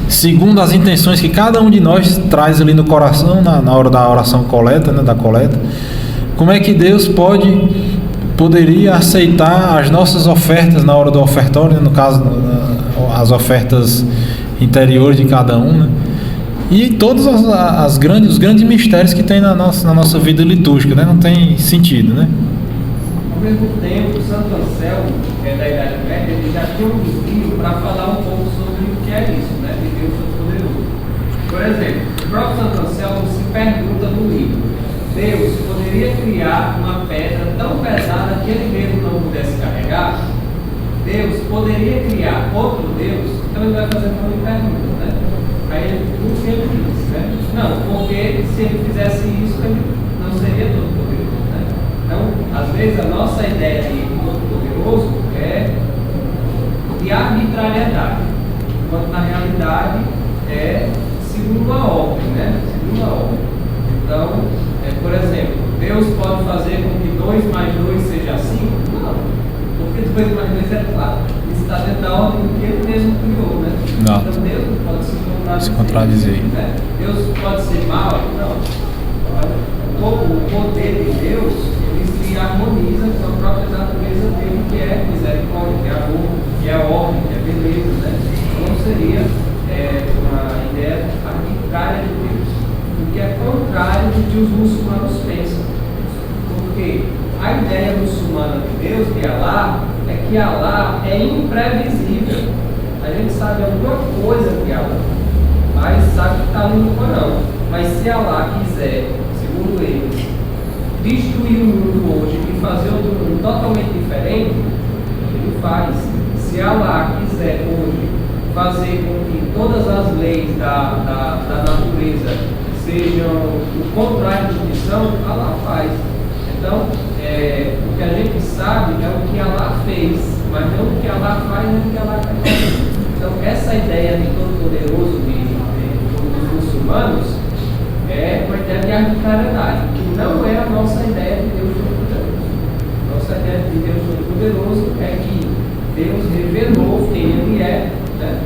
Segundo as intenções que cada um de nós traz ali no coração, na hora da oração coleta, né? Da coleta. Como é que Deus poderia aceitar as nossas ofertas na hora do ofertório, né? No caso, as ofertas interiores de cada um, né? E todos os grandes mistérios que tem na nossa vida litúrgica, né? Não tem sentido, né? Ao mesmo tempo, Santo Anselmo, que é da Idade Média, ele já tinha um desvio para falar um pouco sobre o que é isso, né? De Deus Todo-Poderoso. Por exemplo, o próprio Santo Anselmo se pergunta no livro: Deus poderia criar uma pedra tão pesada que ele mesmo não pudesse carregar? Deus poderia criar outro Deus? Então ele vai fazer uma pergunta, né? Aí ele diz, né? Não, porque se ele fizesse isso, ele não seria todo poderoso, né? Então, às vezes a nossa ideia de todo poderoso é de arbitrariedade, enquanto na realidade é segundo a ordem, né? Segundo a ordem. Então, por exemplo, Deus pode fazer com que 2 mais 2 seja 5? Não, porque 2 mais 2 é 4. Isso está dentro da ordem do que ele mesmo criou, né? Não. Então Deus não pode se contradizer. Né? Deus pode ser mau? Não. O poder de Deus, ele se harmoniza com a própria natureza dele, que é misericórdia, que é amor, que é ordem, que é beleza, né? Então não seria uma ideia arbitrária de Deus, o que é contrário do que os muçulmanos pensam. Porque a ideia muçulmana de Deus, de Allah, é que Allah é imprevisível. A gente sabe alguma coisa de Allah, mas sabe que está ali no Corão. Mas se Allah quiser, segundo eles, destruir o mundo hoje e fazer outro mundo totalmente diferente, ele faz. Se Allah quiser hoje fazer com que todas as leis da natureza sejam o contrário do que são, Allah faz. Então, o que a gente sabe é o que Allah fez, mas não o que Allah faz, nem o que Allah quer fazer. Então, essa ideia de todo-poderoso dos muçulmanos é uma ideia de arbitrariedade, que não é a nossa ideia de Deus Todo-Poderoso. Nossa ideia de Deus Todo-Poderoso é que Deus revelou quem Ele é, né?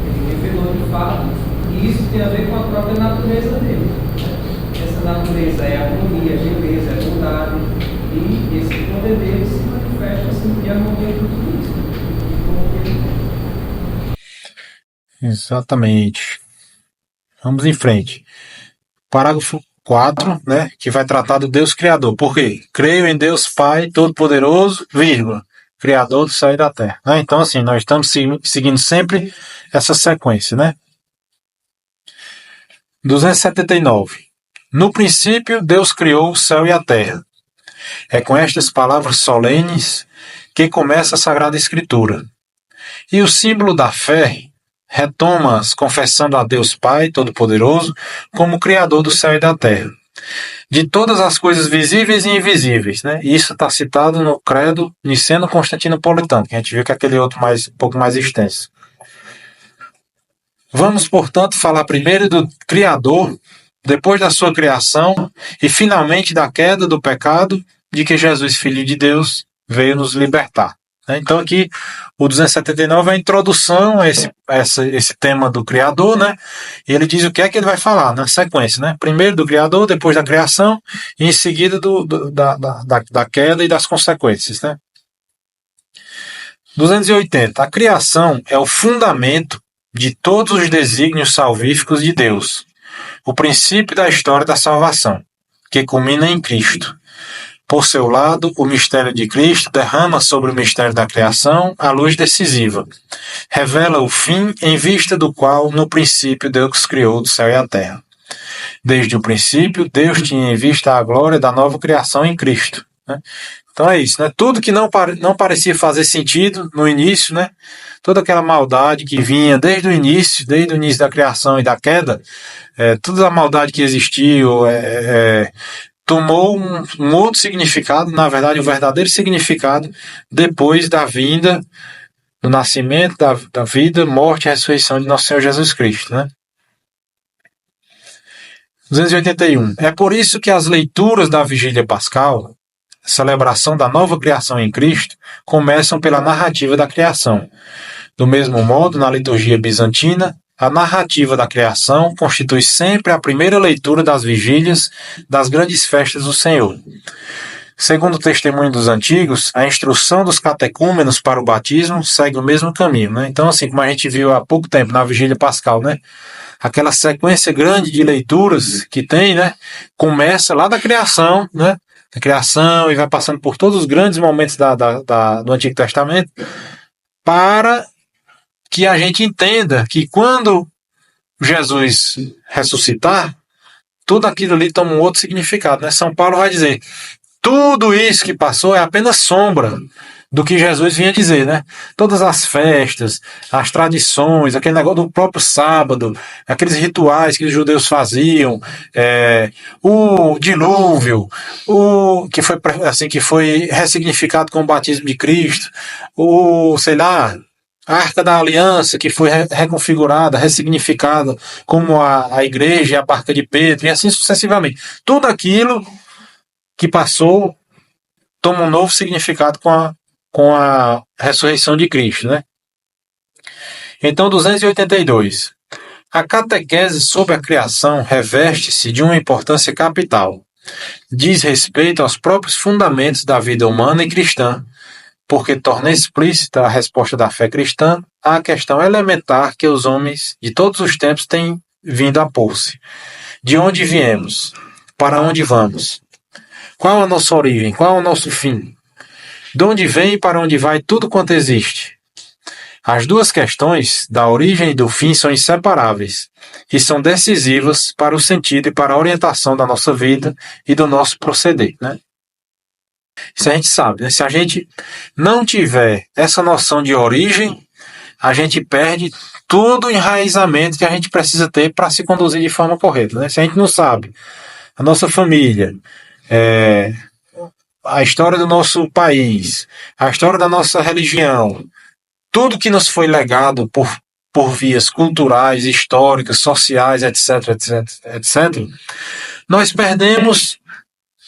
Ele revelou de fato, e isso tem a ver com a própria natureza dele. Essa natureza é harmonia, beleza, é bondade, e esse poder dele se manifesta assim, em harmonia com tudo isso. Exatamente. Vamos em frente. Parágrafo 4, né, que vai tratar do Deus Criador. Por quê? Creio em Deus Pai Todo-Poderoso, vírgula, Criador do céu e da terra. Então, assim, nós estamos seguindo sempre essa sequência, né? 279. No princípio, Deus criou o céu e a terra. É com estas palavras solenes que começa a Sagrada Escritura. E o símbolo da fé retoma-as confessando a Deus Pai Todo-Poderoso como Criador do céu e da terra, de todas as coisas visíveis e invisíveis, né? Isso está citado no Credo Niceno-Constantinopolitano, que a gente viu que é aquele outro um pouco mais extenso. Vamos, portanto, falar primeiro do Criador, depois da sua criação e finalmente da queda do pecado, de que Jesus, Filho de Deus, veio nos libertar. né? Então aqui o 279 é a introdução a esse tema do Criador, né? E ele diz o que é que ele vai falar na sequência, né? Primeiro do Criador, depois da criação, e em seguida da queda e das consequências, né? 280. A criação é o fundamento de todos os desígnios salvíficos de Deus, o princípio da história da salvação, que culmina em Cristo. Por seu lado, o mistério de Cristo derrama sobre o mistério da criação a luz decisiva. Revela o fim em vista do qual, no princípio, Deus criou o céu e a terra. Desde o princípio, Deus tinha em vista a glória da nova criação em Cristo, né? Então é isso, né? Tudo que não parecia fazer sentido no início, né? Toda aquela maldade que vinha desde o início da criação e da queda, toda a maldade que existiu, tomou um outro significado, na verdade, um verdadeiro significado, depois da vinda, do nascimento, da vida, morte e ressurreição de nosso Senhor Jesus Cristo, né? 281. É por isso que as leituras da Vigília Pascal, celebração da nova criação em Cristo, começam pela narrativa da criação. Do mesmo modo, na liturgia bizantina, a narrativa da criação constitui sempre a primeira leitura das vigílias das grandes festas do Senhor. Segundo o testemunho dos antigos, a instrução dos catecúmenos para o batismo segue o mesmo caminho, né? Então, assim, como a gente viu há pouco tempo na Vigília Pascal, né? Aquela sequência grande de leituras que tem, né? Começa lá da criação, né? Da criação e vai passando por todos os grandes momentos do Antigo Testamento, para que a gente entenda que quando Jesus ressuscitar, tudo aquilo ali toma um outro significado, né? São Paulo vai dizer, tudo isso que passou é apenas sombra do que Jesus vinha dizer, né? Todas as festas, as tradições, aquele negócio do próprio sábado, aqueles rituais que os judeus faziam, o dilúvio, que foi ressignificado com o batismo de Cristo, a Arca da Aliança, que foi reconfigurada, ressignificada como a igreja e a Barca de Pedro, e assim sucessivamente. Tudo aquilo que passou toma um novo significado com a ressurreição de Cristo, né? Então, 282. A catequese sobre a criação reveste-se de uma importância capital. Diz respeito aos próprios fundamentos da vida humana e cristã, porque torna explícita a resposta da fé cristã à questão elementar que os homens de todos os tempos têm vindo a pôr-se. De onde viemos? Para onde vamos? Qual a nossa origem? Qual o nosso fim? De onde vem e para onde vai tudo quanto existe? As duas questões, da origem e do fim, são inseparáveis e são decisivas para o sentido e para a orientação da nossa vida e do nosso proceder, né? Isso a gente sabe, né? Se a gente não tiver essa noção de origem, a gente perde todo o enraizamento que a gente precisa ter para se conduzir de forma correta, né? Se a gente não sabe a nossa família, a história do nosso país, a história da nossa religião, tudo que nos foi legado por vias culturais, históricas, sociais, etc., nós perdemos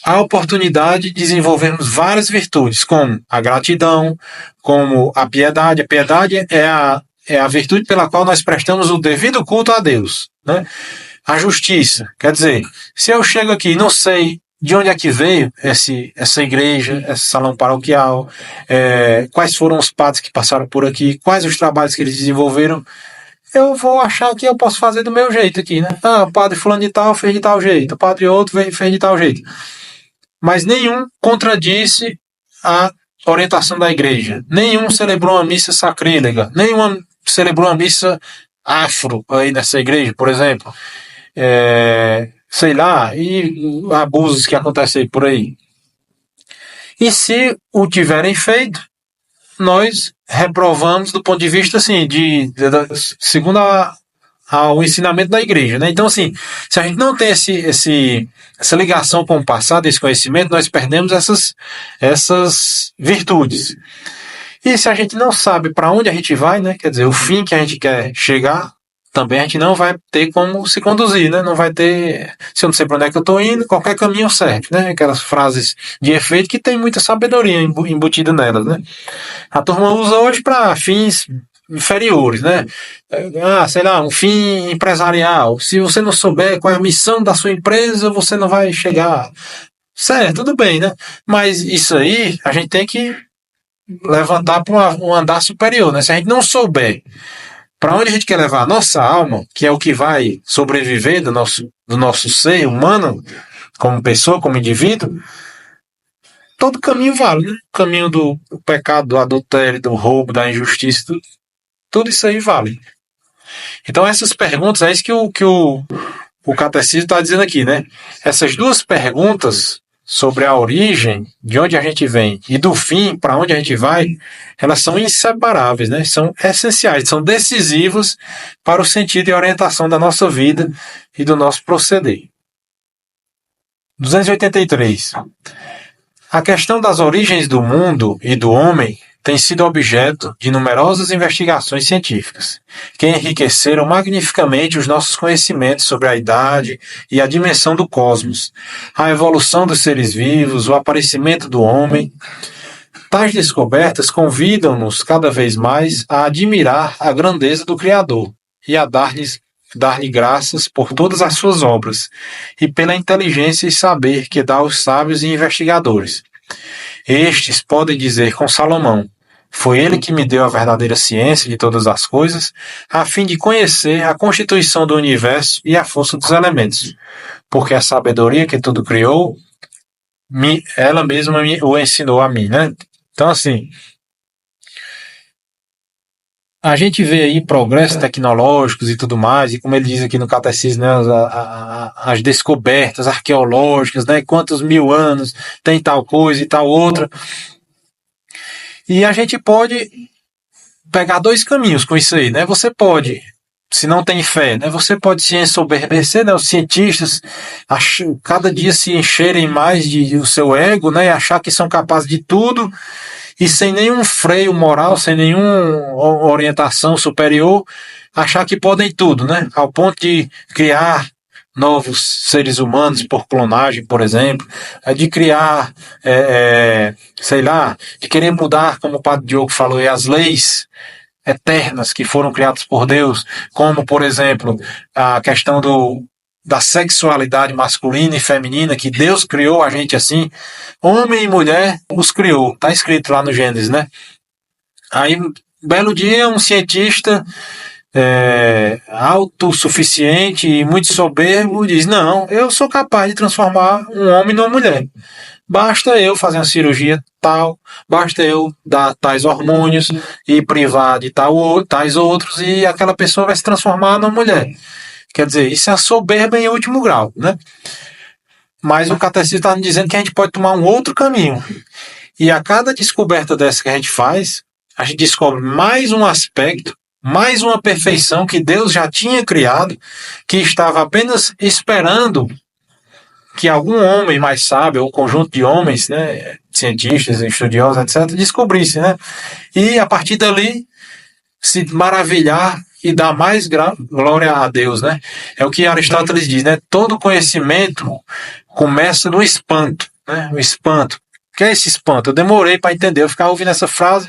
a oportunidade de desenvolvermos várias virtudes, como a gratidão, como a piedade. A piedade é a virtude pela qual nós prestamos o devido culto a Deus, né? A justiça, quer dizer, se eu chego aqui e não sei de onde é que veio essa igreja, esse salão paroquial, quais foram os padres que passaram por aqui, quais os trabalhos que eles desenvolveram, eu vou achar que eu posso fazer do meu jeito aqui, né? O padre fulano de tal fez de tal jeito, o padre outro fez de tal jeito. Mas nenhum contradisse a orientação da igreja. Nenhum celebrou uma missa sacrílega. Nenhum celebrou uma missa afro aí nessa igreja, por exemplo. E abusos que acontecem por aí. E se o tiverem feito, nós reprovamos do ponto de vista, assim, segundo ao ensinamento da igreja, né? Então, assim, se a gente não tem essa ligação com o passado, esse conhecimento, nós perdemos essas virtudes. E se a gente não sabe para onde a gente vai, né? Quer dizer, o fim que a gente quer chegar, também a gente não vai ter como se conduzir, né? Não vai ter, se eu não sei para onde é que eu estou indo, qualquer caminho serve, né? Aquelas frases de efeito que tem muita sabedoria embutida nelas, né? A turma usa hoje para fins inferiores, né? Sei lá, um fim empresarial. Se você não souber qual é a missão da sua empresa, você não vai chegar. Certo, tudo bem, né? Mas isso aí a gente tem que levantar para um andar superior, né? Se a gente não souber para onde a gente quer levar a nossa alma, que é o que vai sobreviver do nosso ser humano, como pessoa, como indivíduo, todo caminho vale, né? O caminho do pecado, do adultério, do roubo, da injustiça, tudo isso aí vale. Então essas perguntas, é isso que o catecismo está dizendo aqui, né? Essas duas perguntas sobre a origem, de onde a gente vem, e do fim, para onde a gente vai, elas são inseparáveis, né? São essenciais, são decisivas para o sentido e orientação da nossa vida e do nosso proceder. 283. A questão das origens do mundo e do homem tem sido objeto de numerosas investigações científicas, que enriqueceram magnificamente os nossos conhecimentos sobre a idade e a dimensão do cosmos, a evolução dos seres vivos, o aparecimento do homem. Tais descobertas convidam-nos cada vez mais a admirar a grandeza do Criador e a dar-lhe graças por todas as suas obras e pela inteligência e saber que dá aos sábios e investigadores. Estes podem dizer com Salomão: foi ele que me deu a verdadeira ciência de todas as coisas, a fim de conhecer a constituição do universo e a força dos elementos, porque a sabedoria que tudo criou, ela mesma o ensinou a mim, né? Então, assim, a gente vê aí progressos tecnológicos e tudo mais, e como ele diz aqui no catecismo, né, as descobertas arqueológicas, né, quantos mil anos tem tal coisa e tal outra. E a gente pode pegar dois caminhos com isso aí, né? Você pode, se não tem fé, né, você pode se ensoberbecer, né, os cientistas cada dia se encherem mais do seu ego, né, e achar que são capazes de tudo, e sem nenhum freio moral, sem nenhuma orientação superior, achar que podem tudo, né? Ao ponto de criar novos seres humanos por clonagem, por exemplo, de criar, sei lá, de querer mudar, como o Padre Diogo falou, as leis eternas que foram criadas por Deus, como, por exemplo, a questão da sexualidade masculina e feminina, que Deus criou a gente assim, homem e mulher os criou, está escrito lá no Gênesis, né? Aí, um belo dia, um cientista autossuficiente e muito soberbo diz: não, eu sou capaz de transformar um homem numa mulher. Basta eu fazer uma cirurgia tal, basta eu dar tais hormônios e privar de tais outros, e aquela pessoa vai se transformar numa mulher. Quer dizer, isso é a soberba em último grau, né? Mas o catecismo está dizendo que a gente pode tomar um outro caminho. E a cada descoberta dessa que a gente faz, a gente descobre mais um aspecto, mais uma perfeição que Deus já tinha criado, que estava apenas esperando que algum homem mais sábio, ou um conjunto de homens, né, cientistas, estudiosos, etc., descobrisse, né? E a partir dali se maravilhar e dar mais glória a Deus, né? É o que Aristóteles diz, né? Todo conhecimento começa no espanto, né? O espanto. O que é esse espanto? Eu demorei para entender, eu ficava ouvindo essa frase,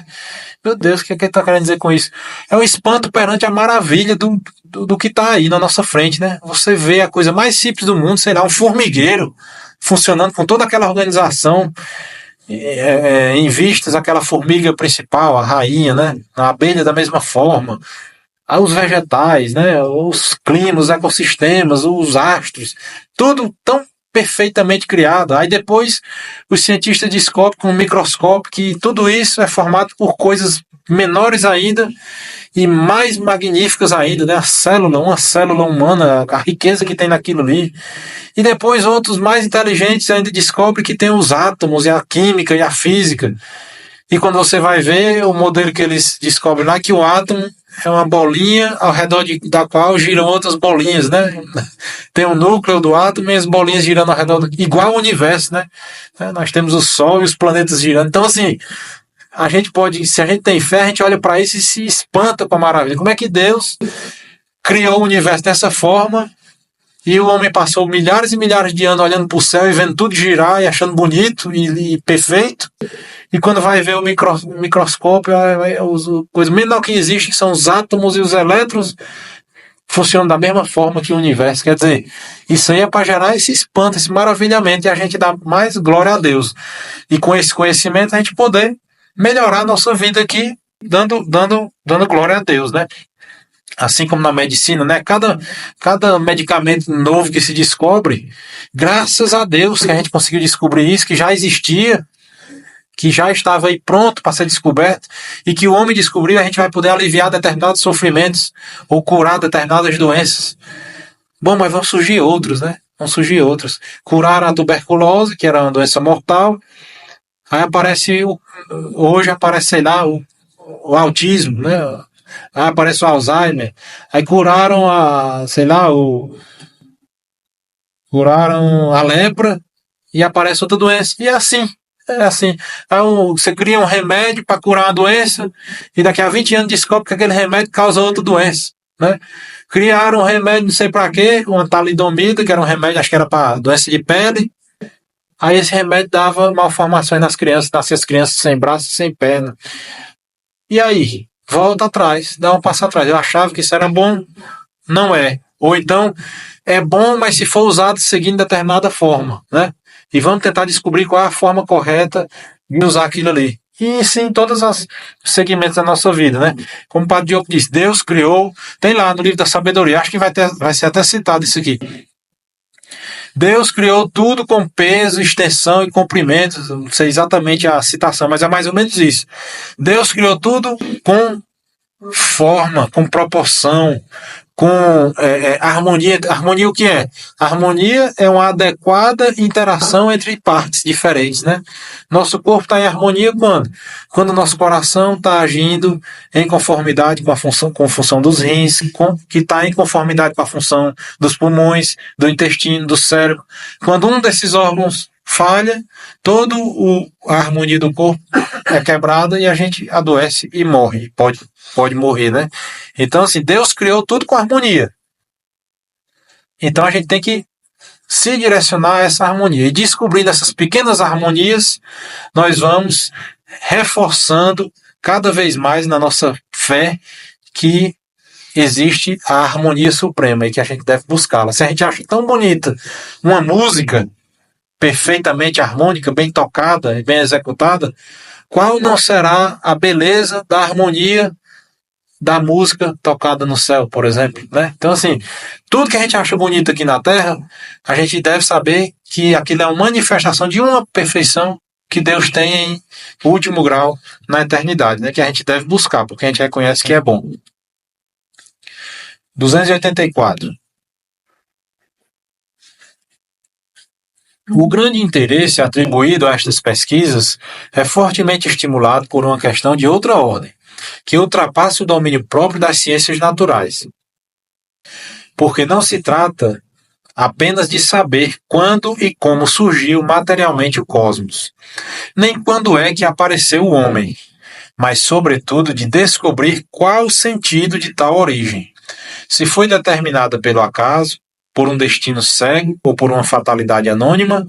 meu Deus, o que ele está querendo dizer com isso? É o espanto perante a maravilha do que está aí na nossa frente, né? Você vê a coisa mais simples do mundo, sei lá, um formigueiro funcionando com toda aquela organização, em vistas aquela formiga principal, a rainha, né? A abelha da mesma forma, os vegetais, né? Os climas, os ecossistemas, os astros, tudo tão perfeitamente criado. Aí depois os cientistas descobrem com um microscópio que tudo isso é formado por coisas menores ainda e mais magníficas ainda, né? Uma célula humana, a riqueza que tem naquilo ali. E depois outros mais inteligentes ainda descobrem que tem os átomos e a química e a física. E quando você vai ver o modelo que eles descobrem lá, que o átomo é uma bolinha ao redor da qual giram outras bolinhas, né? Tem o núcleo do átomo e as bolinhas girando ao redor, igual ao universo, né? Nós temos o Sol e os planetas girando. Então, assim, a gente pode, se a gente tem fé, a gente olha para isso e se espanta com a maravilha. Como é que Deus criou o universo dessa forma, e o homem passou milhares e milhares de anos olhando para o céu e vendo tudo girar e achando bonito e perfeito. E quando vai ver o microscópio, as coisas menor que existem são os átomos e os elétrons, funcionam da mesma forma que o universo. Quer dizer, isso aí é para gerar esse espanto, esse maravilhamento, e a gente dá mais glória a Deus. E com esse conhecimento a gente poder melhorar a nossa vida aqui, dando glória a Deus, né? Assim como na medicina, né? Cada medicamento novo que se descobre, graças a Deus que a gente conseguiu descobrir isso, que já existia, que já estava aí pronto para ser descoberto, e que o homem descobriu, a gente vai poder aliviar determinados sofrimentos ou curar determinadas doenças. Bom, mas vão surgir outros, né? Vão surgir outros. Curaram a tuberculose, que era uma doença mortal. Aí hoje aparece, sei lá, o autismo, né? Aí aparece o Alzheimer. Aí curaram curaram a lepra e aparece outra doença. E é assim. É assim. Aí você cria um remédio para curar uma doença e daqui a 20 anos descobre que aquele remédio causa outra doença, né? Criaram um remédio, não sei para quê, uma talidomida, que era um remédio, acho que era para doença de pele. Aí esse remédio dava malformações nas crianças, nascia as crianças sem braço e sem perna. E aí? Volta atrás, dá um passo atrás. Eu achava que isso era bom, não é. Ou então, é bom, mas se for usado seguindo determinada forma, né? E vamos tentar descobrir qual é a forma correta de usar aquilo ali. E sim, todos os segmentos da nossa vida, né? Como o Padre Diogo disse, Deus criou, tem lá no livro da sabedoria, acho que vai ser até citado isso aqui. Deus criou tudo com peso, extensão e comprimento. Não sei exatamente a citação, mas é mais ou menos isso. Deus criou tudo com forma, com proporção, com harmonia. Harmonia o que é? Harmonia é uma adequada interação entre partes diferentes, né? Nosso corpo está em harmonia quando? Quando o nosso coração está agindo em conformidade com a função dos rins, que está em conformidade com a função dos pulmões, do intestino, do cérebro. Quando um desses órgãos falha, toda a harmonia do corpo é quebrada e a gente adoece e morre. Pode morrer, né? Então, assim, Deus criou tudo com harmonia. Então, a gente tem que se direcionar a essa harmonia. E descobrindo essas pequenas harmonias, nós vamos reforçando cada vez mais na nossa fé que existe a harmonia suprema e que a gente deve buscá-la. Se a gente acha tão bonita uma música perfeitamente harmônica, bem tocada e bem executada, qual não será a beleza da harmonia da música tocada no céu, por exemplo, né? Então, assim, tudo que a gente acha bonito aqui na Terra, a gente deve saber que aquilo é uma manifestação de uma perfeição que Deus tem em último grau na eternidade, né? Que a gente deve buscar, porque a gente reconhece que é bom. 284. O grande interesse atribuído a estas pesquisas é fortemente estimulado por uma questão de outra ordem, que ultrapassa o domínio próprio das ciências naturais. Porque não se trata apenas de saber quando e como surgiu materialmente o cosmos, nem quando é que apareceu o homem, mas, sobretudo, de descobrir qual o sentido de tal origem, se foi determinada pelo acaso, por um destino cego ou por uma fatalidade anônima,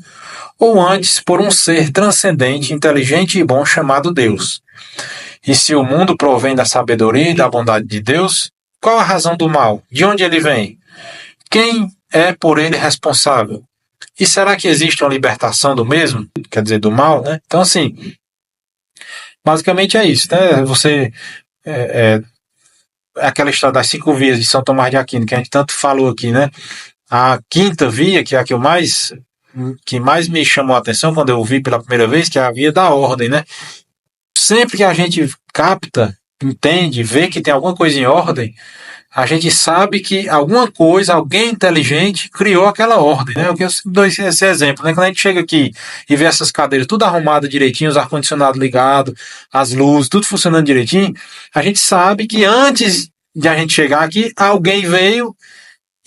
ou antes por um ser transcendente, inteligente e bom chamado Deus. E se o mundo provém da sabedoria e da bondade de Deus, qual a razão do mal? De onde ele vem? Quem é por ele responsável? E será que existe uma libertação do mesmo? Quer dizer, do mal, né? Então, assim, basicamente é isso, né? Aquela história das 5 vias de São Tomás de Aquino, que a gente tanto falou aqui, né? A quinta via, que é a que mais me chamou a atenção quando eu vi pela primeira vez, que é a via da ordem, né? Sempre que a gente capta, entende, vê que tem alguma coisa em ordem, a gente sabe que alguma coisa, alguém inteligente criou aquela ordem, né? Eu dou esse exemplo, né? Quando a gente chega aqui e vê essas cadeiras tudo arrumado direitinho, os ar-condicionado ligado, as luzes, tudo funcionando direitinho, a gente sabe que antes de a gente chegar aqui, alguém veio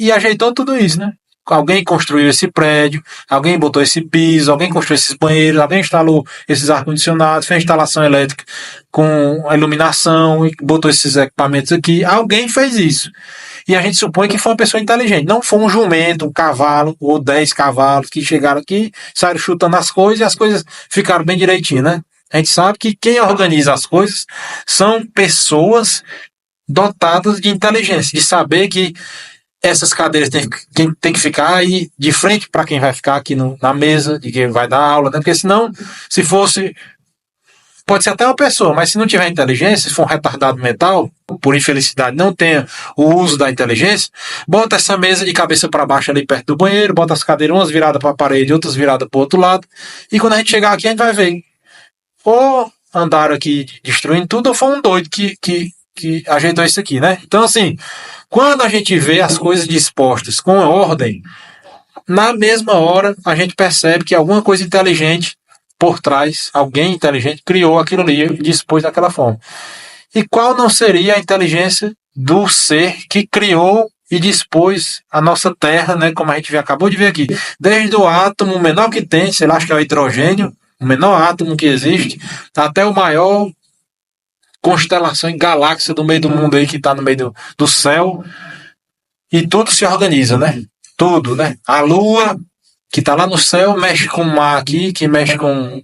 e ajeitou tudo isso, né? alguém construiu esse prédio, alguém botou esse piso, alguém construiu esses banheiros, alguém instalou esses ar-condicionados, fez instalação elétrica com a iluminação e botou esses equipamentos aqui. Alguém fez isso. E a gente supõe que foi uma pessoa inteligente. Não foi um jumento, um cavalo ou 10 cavalos que chegaram aqui, saíram chutando as coisas e as coisas ficaram bem direitinho, né? A gente sabe que quem organiza as coisas são pessoas dotadas de inteligência, de saber que essas cadeiras tem que ficar aí de frente para quem vai ficar aqui na mesa, de quem vai dar aula, né? Porque senão, se fosse... Pode ser até uma pessoa, mas se não tiver inteligência, se for um retardado mental, por infelicidade não tenha o uso da inteligência, bota essa mesa de cabeça para baixo ali perto do banheiro, bota as cadeiras umas viradas para a parede, outras viradas para o outro lado, e quando a gente chegar aqui a gente vai ver. Ou andaram aqui destruindo tudo, ou foi um doido que ajeitou isso aqui, né? Então, assim, quando a gente vê as coisas dispostas com ordem, na mesma hora a gente percebe que alguma coisa inteligente por trás, alguém inteligente criou aquilo ali e dispôs daquela forma. E qual não seria a inteligência do ser que criou e dispôs a nossa Terra, né? Como a gente acabou de ver aqui. Desde o átomo menor que tem, sei lá, acho que é o hidrogênio, o menor átomo que existe, até o maior constelação e galáxia do meio do mundo aí, que está no meio do céu, e tudo se organiza, né? Tudo, né? A Lua, que está lá no céu, mexe com o mar aqui, que mexe com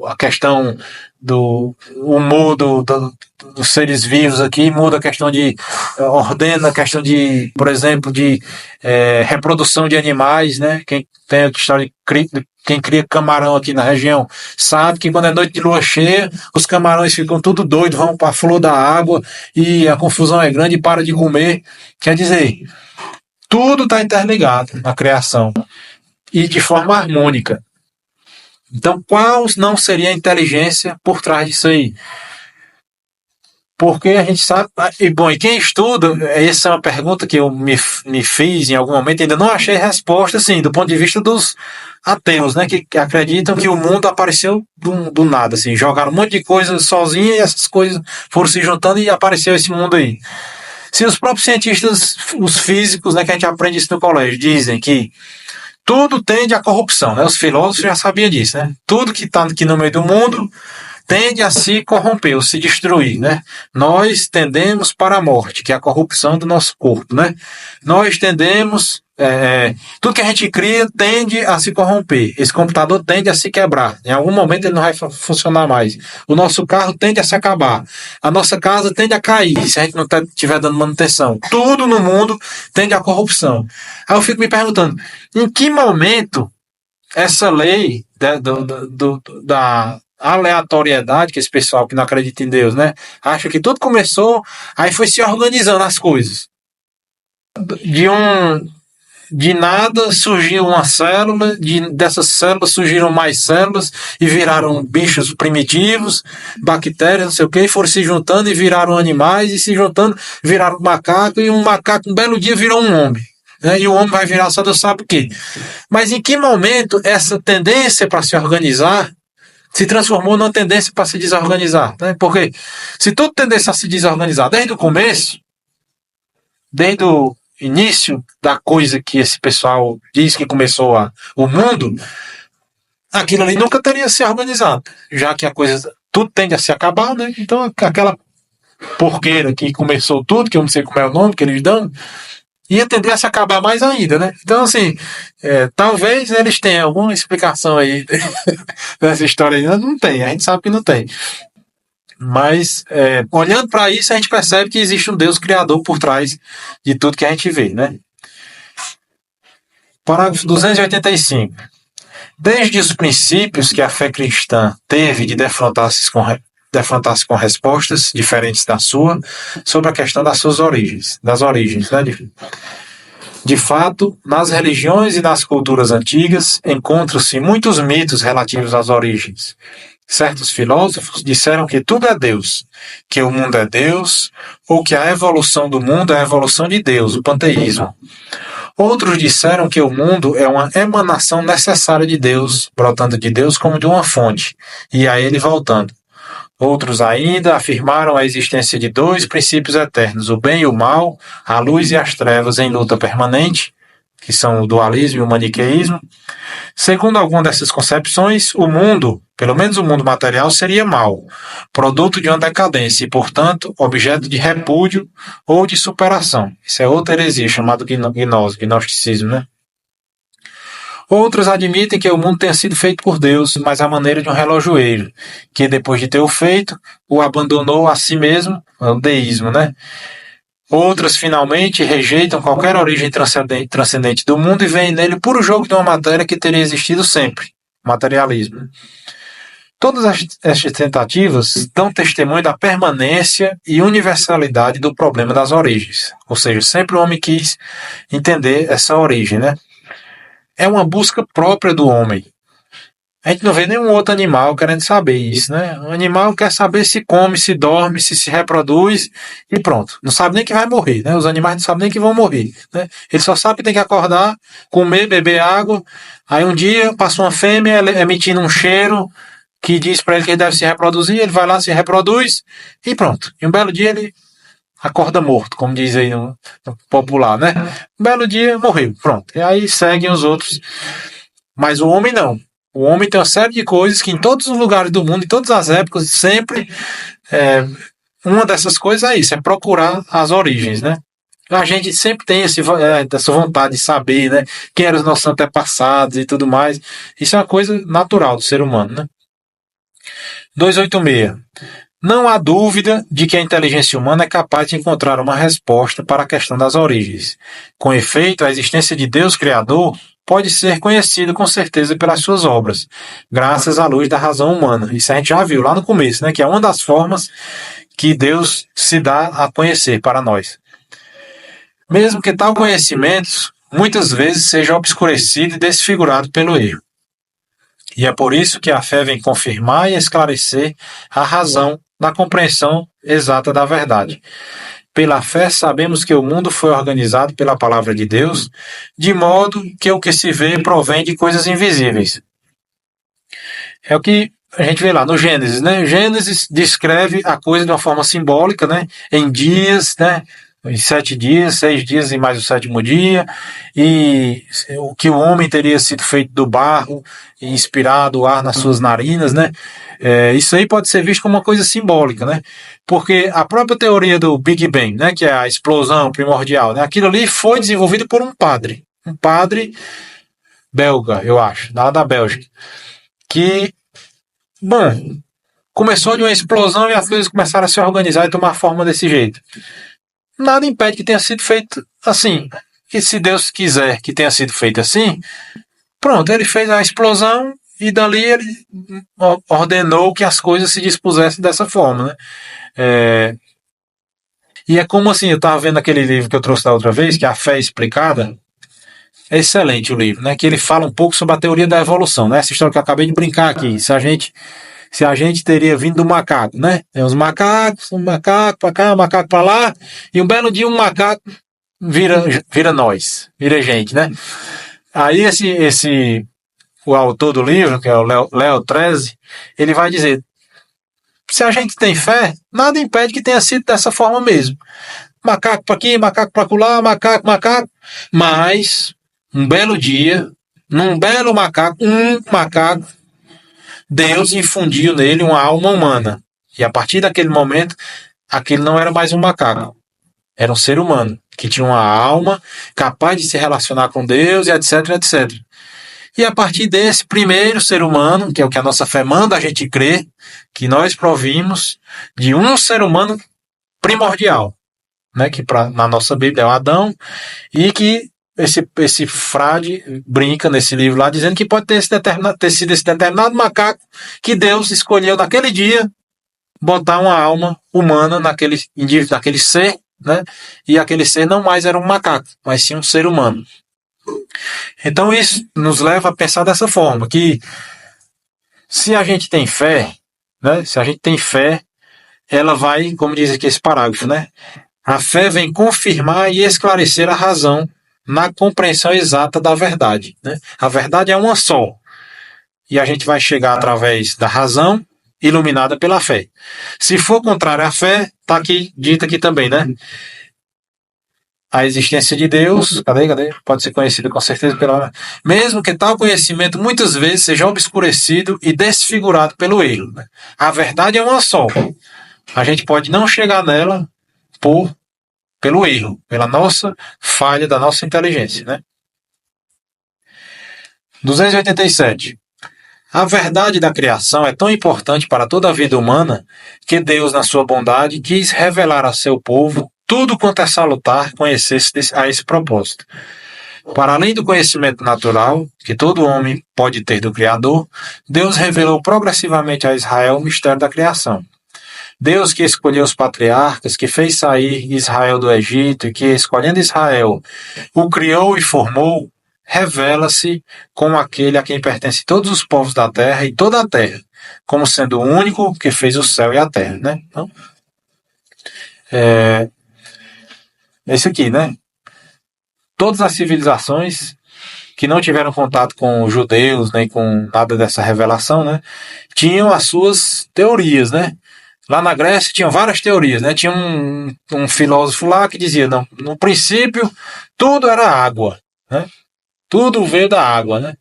a questão do humor dos seres vivos aqui, muda a questão de... ordena a questão de, por exemplo, de reprodução de animais, né? Quem tem a história de quem cria camarão aqui na região sabe que quando é noite de lua cheia, os camarões ficam tudo doidos, vão para a flor da água e a confusão é grande e para de comer. Quer dizer, tudo está interligado na criação e de forma harmônica. Então, qual não seria a inteligência por trás disso aí? Porque a gente sabe... E quem estuda, essa é uma pergunta que eu me fiz em algum momento, ainda não achei resposta, assim, do ponto de vista dos ateus, né, que acreditam que o mundo apareceu do nada, assim, jogaram um monte de coisa sozinha e essas coisas foram se juntando e apareceu esse mundo aí. Se os próprios cientistas, os físicos, né, que a gente aprende isso no colégio, dizem que tudo tende à corrupção, né, os filósofos já sabiam disso, né, tudo que está aqui no meio do mundo tende a se corromper, ou se destruir, né? Nós tendemos para a morte, que é a corrupção do nosso corpo, né? Nós tendemos... tudo que a gente cria tende a se corromper. Esse computador tende a se quebrar. Em algum momento ele não vai funcionar mais. O nosso carro tende a se acabar. A nossa casa tende a cair, se a gente não estiver dando manutenção. Tudo no mundo tende à corrupção. Aí eu fico me perguntando, em que momento essa lei da aleatoriedade, que esse pessoal que não acredita em Deus, né, acha que tudo começou, aí foi se organizando as coisas. De nada surgiu uma célula, dessas células surgiram mais células e viraram bichos primitivos, bactérias, não sei o que, e foram se juntando e viraram animais, e se juntando viraram macaco, e um macaco um belo dia virou um homem. Né, e o homem vai virar só Deus sabe o quê. Mas em que momento essa tendência para se organizar se transformou numa tendência para se desorganizar? Né? Porque se tudo tendesse a se desorganizar desde o começo, desde o início da coisa que esse pessoal diz que começou o mundo, aquilo ali nunca teria se organizado, já que a coisa, tudo tende a se acabar, né? Então aquela porqueira que começou tudo, que eu não sei como é o nome que eles dão, ia tender a se acabar mais ainda, né? Então, assim, talvez eles tenham alguma explicação aí dessa história aí. Não tem, a gente sabe que não tem. Mas, olhando para isso, a gente percebe que existe um Deus criador por trás de tudo que a gente vê, né? Parágrafo 285. Desde os princípios que a fé cristã teve de defrontar-se com respostas diferentes da sua sobre a questão das suas origens, né? De fato, nas religiões e nas culturas antigas encontram-se muitos mitos relativos às origens. Certos filósofos disseram que tudo é Deus, que o mundo é Deus, ou que a evolução do mundo é a evolução de Deus, o panteísmo. Outros disseram que o mundo é uma emanação necessária de Deus, brotando de Deus como de uma fonte, e a ele voltando. Outros ainda afirmaram a existência de dois princípios eternos, o bem e o mal, a luz e as trevas em luta permanente, que são o dualismo e o maniqueísmo. Segundo alguma dessas concepções, o mundo, pelo menos o mundo material, seria mau, produto de uma decadência e, portanto, objeto de repúdio ou de superação. Isso é outra heresia, chamada gnose, gnosticismo, né? Outros admitem que o mundo tenha sido feito por Deus, mas à maneira de um relojoeiro, que depois de ter o feito, o abandonou a si mesmo, o deísmo, né? Outras, finalmente, rejeitam qualquer origem transcendente do mundo e veem nele puro jogo de uma matéria que teria existido sempre, materialismo. Todas estas tentativas dão testemunho da permanência e universalidade do problema das origens. Ou seja, sempre o homem quis entender essa origem, né? É uma busca própria do homem. A gente não vê nenhum outro animal querendo saber isso, né? O animal quer saber se come, se dorme, se reproduz e pronto. Não sabe nem que vai morrer, né? Os animais não sabem nem que vão morrer, né? Ele só sabe que tem que acordar, comer, beber água. Aí um dia passa uma fêmea emitindo um cheiro que diz para ele que ele deve se reproduzir, ele vai lá, se reproduz e pronto. E um belo dia ele acorda morto, como diz aí no popular, né? Um belo dia morreu, pronto. E aí seguem os outros. Mas o homem não. O homem tem uma série de coisas que em todos os lugares do mundo, em todas as épocas, sempre uma dessas coisas é isso, é procurar as origens, né? A gente sempre tem essa vontade de saber, né? Quem eram os nossos antepassados e tudo mais. Isso é uma coisa natural do ser humano, né? 286. Não há dúvida de que a inteligência humana é capaz de encontrar uma resposta para a questão das origens. Com efeito, a existência de Deus Criador pode ser conhecido com certeza pelas suas obras, graças à luz da razão humana. Isso a gente já viu lá no começo, né? Que é uma das formas que Deus se dá a conhecer para nós. Mesmo que tal conhecimento muitas vezes seja obscurecido e desfigurado pelo erro. E é por isso que a fé vem confirmar e esclarecer a razão na compreensão exata da verdade. Pela fé, sabemos que o mundo foi organizado pela palavra de Deus, de modo que o que se vê provém de coisas invisíveis. É o que a gente vê lá no Gênesis, né? Gênesis descreve a coisa de uma forma simbólica, né? Em dias, né? Em 7 dias, 6 dias e mais o 7º dia, e o que o homem teria sido feito do barro e inspirado o ar nas suas narinas, né? Isso aí pode ser visto como uma coisa simbólica, né? Porque a própria teoria do Big Bang, né, que é a explosão primordial, né, aquilo ali foi desenvolvido por um padre belga, eu acho, lá da Bélgica, que, bom, começou de uma explosão e as coisas começaram a se organizar e tomar forma desse jeito. Nada impede que tenha sido feito assim. E se Deus quiser que tenha sido feito assim, pronto, ele fez a explosão e dali ele ordenou que as coisas se dispusessem dessa forma, né? E é como assim, eu estava vendo aquele livro que eu trouxe da outra vez, que é A Fé Explicada. É excelente o livro, né? Que ele fala um pouco sobre a teoria da evolução, né? Essa história que eu acabei de brincar aqui. Se a gente teria vindo do macaco, né? Tem uns macacos, um macaco para cá, um macaco para lá, e um belo dia um macaco vira nós, vira gente, né? Aí o autor do livro, que é o Léo Treze, ele vai dizer, se a gente tem fé, nada impede que tenha sido dessa forma mesmo. Macaco para aqui, macaco para lá, macaco, mas um belo dia, num belo macaco, Deus infundiu nele uma alma humana. E a partir daquele momento, aquele não era mais um macaco. Era um ser humano, que tinha uma alma capaz de se relacionar com Deus e etc, etc. E a partir desse primeiro ser humano, que é o que a nossa fé manda a gente crer, que nós provimos de um ser humano primordial, né, que na nossa Bíblia é o Adão, e que esse frade brinca nesse livro lá, dizendo que pode ter sido esse determinado macaco que Deus escolheu naquele dia botar uma alma humana naquele indivíduo, naquele ser, né? E aquele ser não mais era um macaco, mas sim um ser humano. Então isso nos leva a pensar dessa forma, que se a gente tem fé, né? Se a gente tem fé, ela vai, como diz aqui esse parágrafo, né? A fé vem confirmar e esclarecer a razão na compreensão exata da verdade, né? A verdade é uma só. E a gente vai chegar através da razão, iluminada pela fé. Se for contrário à fé, está aqui, dito aqui também, né? a existência de Deus, cadê? Pode ser conhecido com certeza mesmo que tal conhecimento muitas vezes seja obscurecido e desfigurado pelo erro. Né? A verdade é uma só. A gente pode não chegar nela pelo erro, pela nossa falha da nossa inteligência, né? 287. A verdade da criação é tão importante para toda a vida humana que Deus, na sua bondade, quis revelar a seu povo tudo quanto é salutar conhecesse a esse propósito. Para além do conhecimento natural, que todo homem pode ter do Criador, Deus revelou progressivamente a Israel o mistério da criação. Deus que escolheu os patriarcas, que fez sair Israel do Egito e que, escolhendo Israel, o criou e formou, revela-se como aquele a quem pertence todos os povos da terra e toda a terra, como sendo o único que fez o céu e a terra, né? Então, é isso aqui, né? Todas as civilizações que não tiveram contato com os judeus, nem com nada dessa revelação, né? Tinham as suas teorias, né? Lá na Grécia tinham várias teorias, né? Tinha um filósofo lá que dizia, não, no princípio tudo era água, né? Tudo veio da água, né?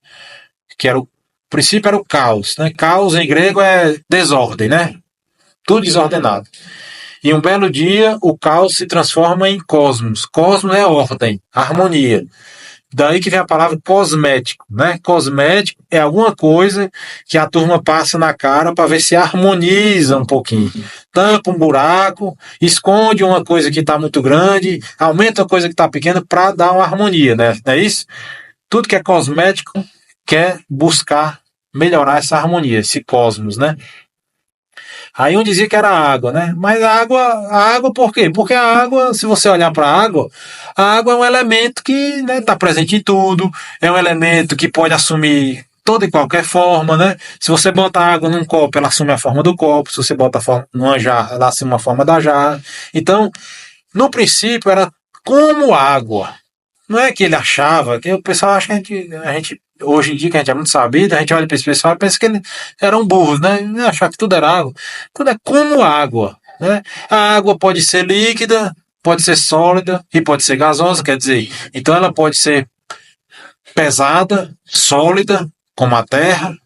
Que era o princípio era o caos, né? Caos em grego é desordem, né? Tudo desordenado. E um belo dia o caos se transforma em cosmos. Cosmos é ordem, harmonia. Daí que vem a palavra cosmético, né? Cosmético é alguma coisa que a turma passa na cara para ver se harmoniza um pouquinho. Tampa um buraco, esconde uma coisa que está muito grande, aumenta uma coisa que está pequena para dar uma harmonia, né? Não é isso? Tudo que é cosmético quer buscar melhorar essa harmonia, esse cosmos, né? Aí um dizia que era água, né? Mas a água por quê? Porque a água, se você olhar para a água é um elemento que está presente em tudo, é um elemento que pode assumir toda e qualquer forma, né? Se você bota água num copo, ela assume a forma do copo, se você bota numa jarra, ela assume a forma da jarra. Então, no princípio, era como água. Não é que ele achava, que o pessoal acha que a gente hoje em dia, que a gente é muito sabido, a gente olha para esse pessoal e pensa que eles eram burros, né? Achar que tudo era água. Tudo é como água, né? A água pode ser líquida, pode ser sólida e pode ser gasosa, quer dizer, então ela pode ser pesada, sólida, como a terra,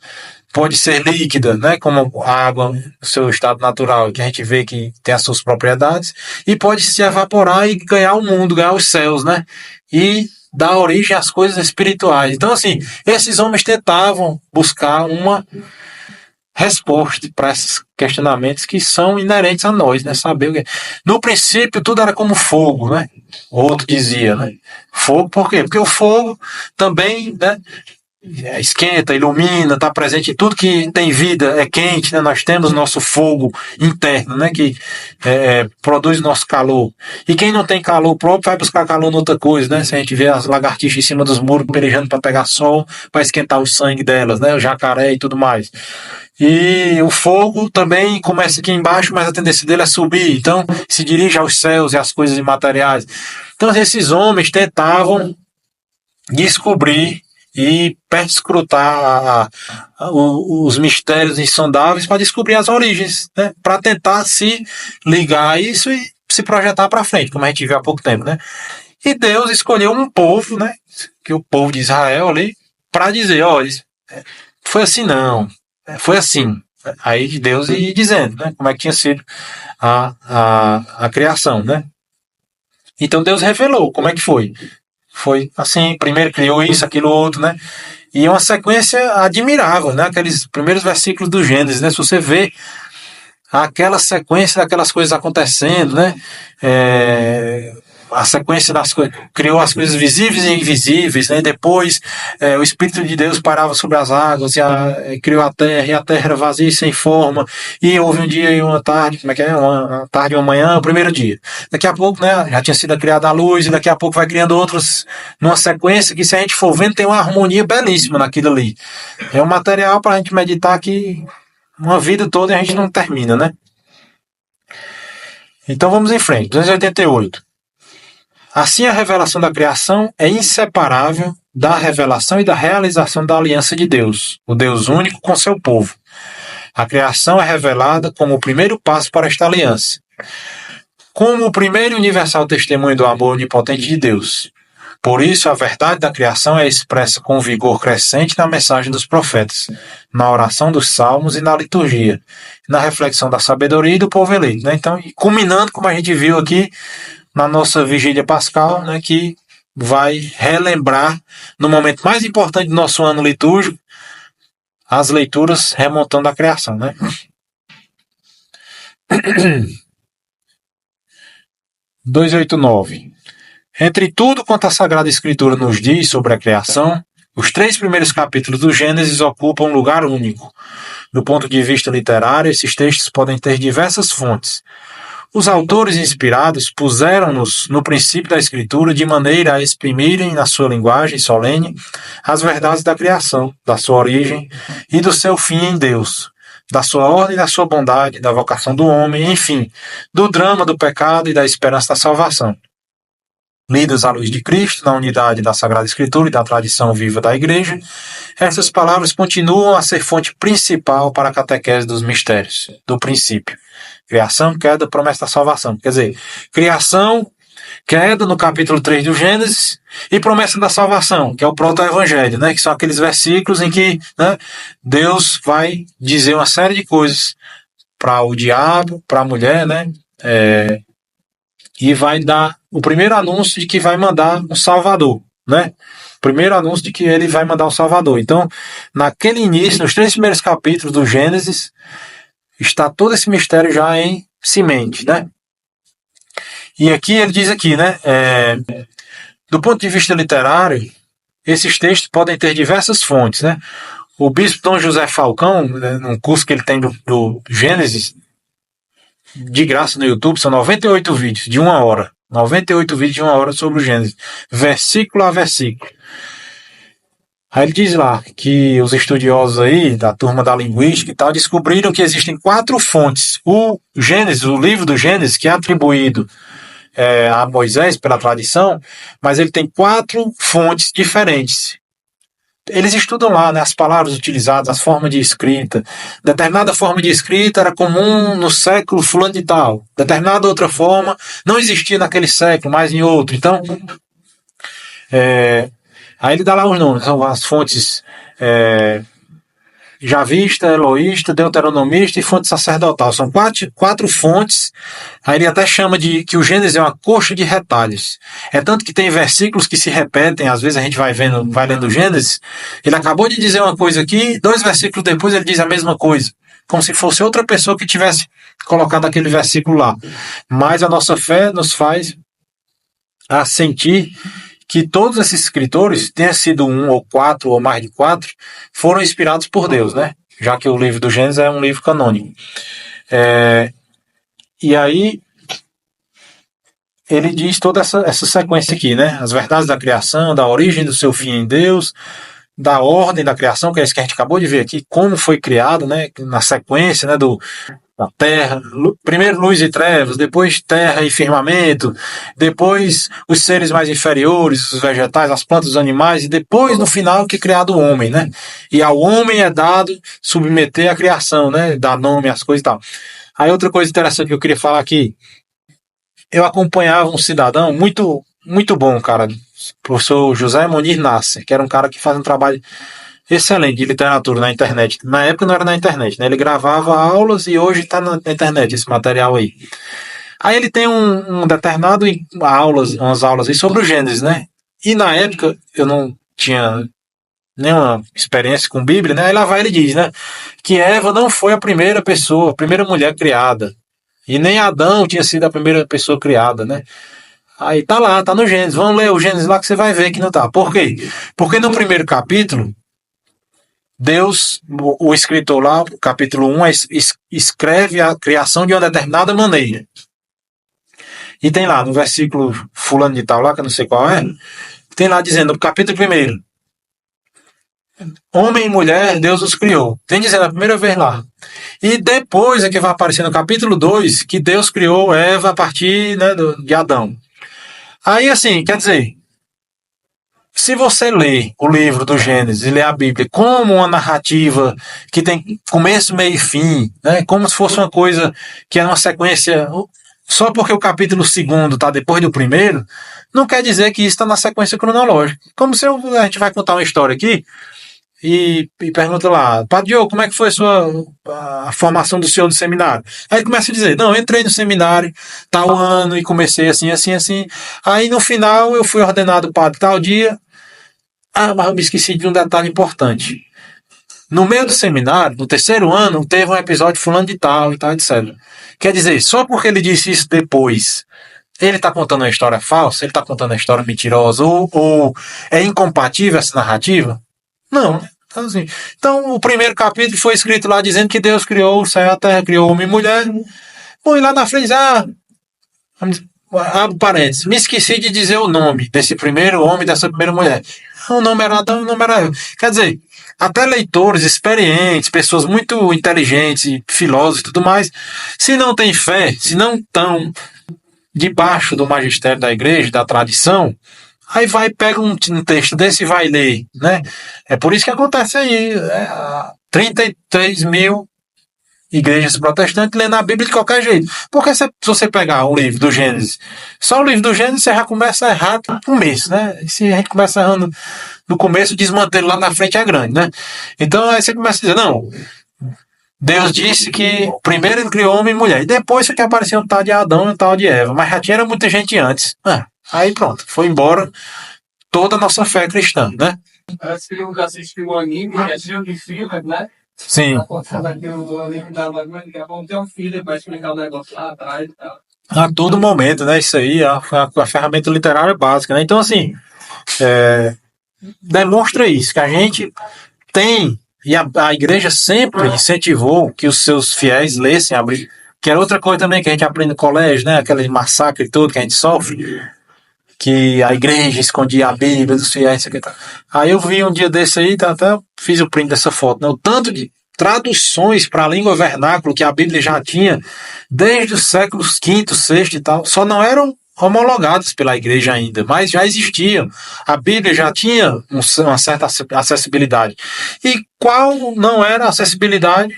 pode ser líquida, né? Como a água no seu estado natural, que a gente vê que tem as suas propriedades, e pode se evaporar e ganhar o mundo, ganhar os céus, né? E dar origem às coisas espirituais. Então, assim, esses homens tentavam buscar uma resposta para esses questionamentos que são inerentes a nós, né? Saber o que. No princípio, tudo era como fogo, né? Outro dizia, né? Fogo, por quê? Porque o fogo também, né? Esquenta, ilumina, está presente em tudo que tem vida, é quente, né? Nós temos nosso fogo interno, né? Que produz nosso calor. E quem não tem calor próprio vai buscar calor em outra coisa, né? Se a gente vê as lagartixas em cima dos muros pelejando para pegar sol, para esquentar o sangue delas, né? O jacaré e tudo mais. E o fogo também começa aqui embaixo, mas a tendência dele é subir, então se dirige aos céus e às coisas imateriais. Então esses homens tentavam descobrir e perscrutar os mistérios insondáveis para descobrir as origens, né? Para tentar se ligar a isso e se projetar para frente, como a gente viu há pouco tempo, né? E Deus escolheu um povo, né? Que é o povo de Israel ali, para dizer, olha, foi assim não, foi assim. Aí Deus ia dizendo, né? Como é que tinha sido a criação, né? Então Deus revelou como é que foi. Foi assim, primeiro criou isso, aquilo, outro, né? E uma sequência admirável, né? Aqueles primeiros versículos do Gênesis, né? Se você vê aquela sequência daquelas coisas acontecendo, né? A sequência das coisas, criou as coisas visíveis e invisíveis, né? Depois o Espírito de Deus parava sobre as águas e criou a terra, e a terra era vazia e sem forma, e houve um dia e uma tarde, como é que é? Uma tarde e uma manhã, o primeiro dia. Daqui a pouco, né? Já tinha sido criada a luz, e daqui a pouco vai criando outros, numa sequência que, se a gente for vendo, tem uma harmonia belíssima naquilo ali. É um material para a gente meditar que uma vida toda a gente não termina, né? Então vamos em frente. 288. Assim, a revelação da criação é inseparável da revelação e da realização da aliança de Deus, o Deus único com seu povo. A criação é revelada como o primeiro passo para esta aliança. como o primeiro e universal testemunho do amor onipotente de Deus. Por isso, a verdade da criação é expressa com vigor crescente na mensagem dos profetas, na oração dos salmos e na liturgia, na reflexão da sabedoria e do povo eleito. Né? Então, culminando, como a gente viu aqui na nossa vigília pascal, né, que vai relembrar, no momento mais importante do nosso ano litúrgico, as leituras remontando à criação. Né? 289. Entre tudo quanto a Sagrada Escritura nos diz sobre a criação, os 3 primeiros capítulos do Gênesis ocupam um lugar único. Do ponto de vista literário, esses textos podem ter diversas fontes. Os autores inspirados puseram-nos no princípio da Escritura de maneira a exprimirem, na sua linguagem solene, as verdades da criação, da sua origem e do seu fim em Deus, da sua ordem e da sua bondade, da vocação do homem, enfim, do drama do pecado e da esperança da salvação. Lidas à luz de Cristo, na unidade da Sagrada Escritura e da tradição viva da Igreja, essas palavras continuam a ser fonte principal para a catequese dos mistérios, do princípio. Criação, queda, promessa da salvação. Quer dizer, criação, queda no capítulo 3 do Gênesis e promessa da salvação, que é o proto-evangelho, né? Que são aqueles versículos em que, né, Deus vai dizer uma série de coisas para o diabo, para a mulher, né? E vai dar o primeiro anúncio de que vai mandar um Salvador, né? O primeiro anúncio de que ele vai mandar um Salvador. Então, naquele início, nos 3 primeiros capítulos do Gênesis, está todo esse mistério já em semente, né? E aqui ele diz aqui, né? Do ponto de vista literário, esses textos podem ter diversas fontes, né? O bispo Dom José Falcão, né, num curso que ele tem do Gênesis, de graça no YouTube, são 98 vídeos de 1 hora. 98 vídeos de 1 hora sobre o Gênesis, versículo a versículo. Aí ele diz lá que os estudiosos aí, da turma da linguística e tal, descobriram que existem 4 fontes. O Gênesis, o livro do Gênesis, que é atribuído a Moisés pela tradição, mas ele tem 4 fontes diferentes. Eles estudam lá, né, as palavras utilizadas, as formas de escrita. Determinada forma de escrita era comum no século fulano de tal. Determinada outra forma não existia naquele século, mas em outro. Então, aí ele dá lá os nomes, são as fontes javista, eloísta, deuteronomista e fonte sacerdotal. São 4 fontes. Aí ele até chama de que o Gênesis é uma coxa de retalhos. É tanto que tem versículos que se repetem, às vezes a gente vai lendo o Gênesis, ele acabou de dizer uma coisa aqui, 2 versículos depois ele diz a mesma coisa, como se fosse outra pessoa que tivesse colocado aquele versículo lá. Mas a nossa fé nos faz a sentir que todos esses escritores, tenha sido 1 ou 4 ou mais de 4, foram inspirados por Deus, né? Já que o livro do Gênesis é um livro canônico. E aí, ele diz toda essa sequência aqui, né? As verdades da criação, da origem do seu fim em Deus, da ordem da criação, que é isso que a gente acabou de ver aqui, como foi criado, né? Na sequência, né? Da terra, primeiro luz e trevas, depois terra e firmamento, depois os seres mais inferiores, os vegetais, as plantas, os animais, e depois, no final, que é criado o homem, né? E ao homem é dado submeter a criação, né? Dar nome às coisas e tal. Aí outra coisa interessante que eu queria falar aqui, eu acompanhava um cidadão muito, muito bom, cara, o professor José Monir Nasser, que era um cara que faz um trabalho excelente de literatura na internet. Na época não era na internet, né? Ele gravava aulas e hoje está na internet esse material aí. Aí ele tem um determinado umas aulas aí sobre o Gênesis, né? E na época eu não tinha nenhuma experiência com Bíblia, né? Aí lá vai ele diz, né? Que Eva não foi a primeira pessoa, a primeira mulher criada. E nem Adão tinha sido a primeira pessoa criada, né? Aí tá lá, tá no Gênesis. Vamos ler o Gênesis lá que você vai ver que não tá. Por quê? Porque no primeiro capítulo, Deus, o escritor lá, capítulo 1, escreve a criação de uma determinada maneira. E tem lá, no versículo fulano de tal lá, que eu não sei qual é, tem lá dizendo, no capítulo 1, homem e mulher, Deus os criou. Tem dizendo a primeira vez lá. E depois é que vai aparecer no capítulo 2, que Deus criou Eva a partir, né, de Adão. Aí assim, quer dizer, se você lê o livro do Gênesis e lê a Bíblia como uma narrativa que tem começo, meio e fim, né, como se fosse uma coisa que é uma sequência só porque o capítulo 2º está depois do primeiro, não quer dizer que isso está na sequência cronológica. Como se a gente vai contar uma história aqui e pergunta lá, Padre Diogo, como é que foi a formação do senhor no seminário? Aí ele começa a dizer, não, eu entrei no seminário tal ano e comecei assim, assim, assim. Aí no final eu fui ordenado padre tal dia. Ah, mas eu me esqueci de um detalhe importante. No meio do seminário, no 3º ano, teve um episódio fulano de tal e tal, etc. Quer dizer, só porque ele disse isso depois, ele está contando uma história falsa, ele está contando uma história mentirosa, ou é incompatível essa narrativa? Não. Então, assim, então, o primeiro capítulo foi escrito lá dizendo que Deus criou o céu e a terra, criou homem e mulher. Bom, e lá na frente, abre parênteses, me esqueci de dizer o nome desse primeiro homem e dessa primeira mulher. O nome era Adão, o nome era eu. Quer dizer, até leitores experientes, pessoas muito inteligentes, filósofos e tudo mais, se não têm fé, se não estão debaixo do magistério da igreja, da tradição, aí vai, pega um texto desse e vai ler, né? É por isso que acontece aí, 33 mil igrejas protestantes lendo a Bíblia de qualquer jeito. Porque se você pegar o livro do Gênesis, só o livro do Gênesis você já começa errado no começo, né? E se a gente começa errando no começo, o desmantelo lá na frente é grande, né? Então aí você começa a dizer, não, Deus disse que primeiro ele criou homem e mulher, e depois foi que apareceu um tal de Adão e um tal de Eva, mas já tinha muita gente antes. Aí pronto, foi embora toda a nossa fé cristã, né? Parece que eu já assisti um anime, que é cheio de filhos, né? Sim. Vamos ter um filho para explicar o negócio lá atrás e tal. A todo momento, né? Isso aí é a ferramenta literária básica, né? Então, assim, demonstra isso, que a gente tem, e a igreja sempre incentivou que os seus fiéis lessem a Bíblia, que era outra coisa também que a gente aprende no colégio, né? Aquele massacre todo que a gente sofre, que a igreja escondia a Bíblia dos fiéis, isso aqui, tá. Aí eu vi um dia desse aí, até fiz o print dessa foto, né? O tanto de traduções para a língua vernácula que a Bíblia já tinha desde os séculos V, VI e tal, só não eram homologadas pela igreja ainda, mas já existiam. A Bíblia já tinha uma certa acessibilidade. E qual não era a acessibilidade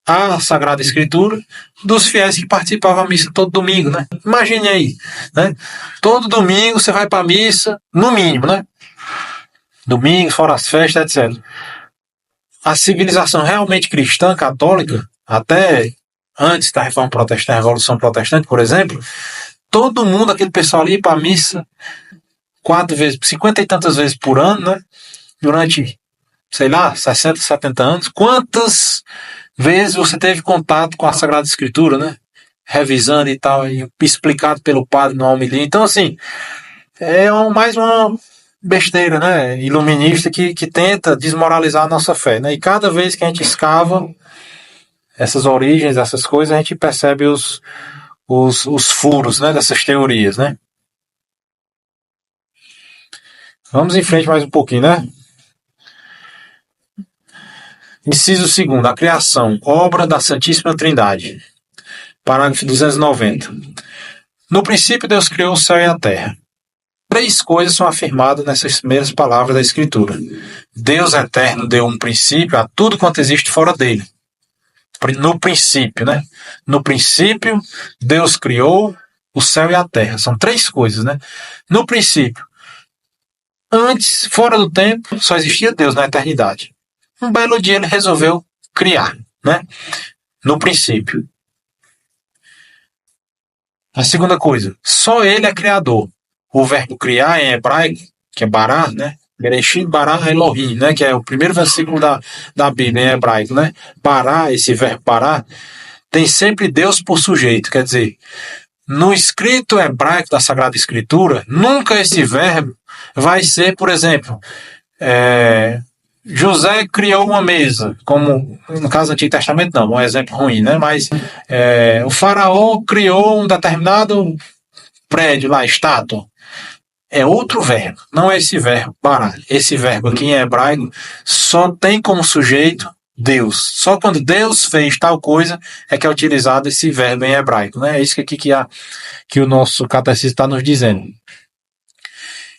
à Sagrada Escritura dos fiéis que participavam da missa todo domingo, né? Imagine aí, né? Todo domingo você vai para a missa, no mínimo, né? Domingo, fora as festas, etc. A civilização realmente cristã, católica, até antes da Reforma Protestante, da Revolução Protestante, por exemplo, todo mundo, aquele pessoal ali, ia para a missa 50 e tantas vezes por ano, né? Durante, sei lá, 60, 70 anos. Quantas vezes você teve contato com a Sagrada Escritura, né? Revisando e tal, e explicado pelo padre no homilia. Então, assim, mais uma besteira, né? Iluminista que tenta desmoralizar a nossa fé, né? E cada vez que a gente escava essas origens, essas coisas, a gente percebe os furos, né? Dessas teorias, né? Vamos em frente mais um pouquinho, né? Inciso 2º, a criação, obra da Santíssima Trindade. Parágrafo 290. No princípio, Deus criou o céu e a terra. 3 coisas são afirmadas nessas primeiras palavras da Escritura. Deus eterno deu um princípio a tudo quanto existe fora dele. No princípio, né? No princípio, Deus criou o céu e a terra. São 3 coisas, né? No princípio. Antes, fora do tempo, só existia Deus na eternidade. Um belo dia ele resolveu criar, né? No princípio. A segunda coisa, só ele é criador. O verbo criar em hebraico, que é bará, né? Bereshit bará Elohim, né? Que é o primeiro versículo da Bíblia em hebraico, né? Bará, esse verbo bará, tem sempre Deus por sujeito. Quer dizer, no escrito hebraico da Sagrada Escritura, nunca esse verbo vai ser, por exemplo, José criou uma mesa, como no caso do Antigo Testamento não, um exemplo ruim, né? Mas o faraó criou um determinado prédio lá, estátua. É outro verbo, não é esse verbo, bará. Esse verbo aqui em hebraico só tem como sujeito Deus. Só quando Deus fez tal coisa é que é utilizado esse verbo em hebraico, né? É isso que o nosso catecismo está nos dizendo.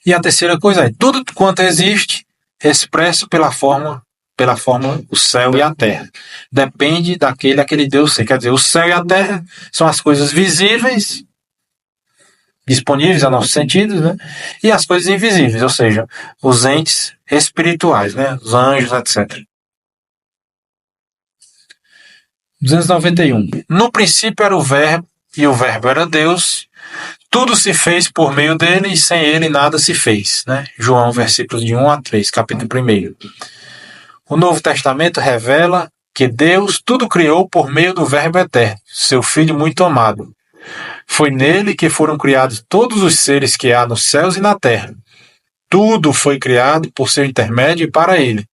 E a terceira coisa é, tudo quanto existe, expresso pela forma pela fórmula o céu e a terra. Depende daquele Deus ser. Quer dizer, o céu e a terra são as coisas visíveis, disponíveis a nossos sentidos, né? E as coisas invisíveis, ou seja, os entes espirituais, né? Os anjos, etc. 291. No princípio era o Verbo, e o Verbo era Deus. Tudo se fez por meio dele, e sem ele nada se fez, né? João, versículos de 1 a 3, capítulo 1. O Novo Testamento revela que Deus tudo criou por meio do Verbo eterno, seu Filho muito amado. Foi nele que foram criados todos os seres que há nos céus e na terra. Tudo foi criado por seu intermédio e para ele.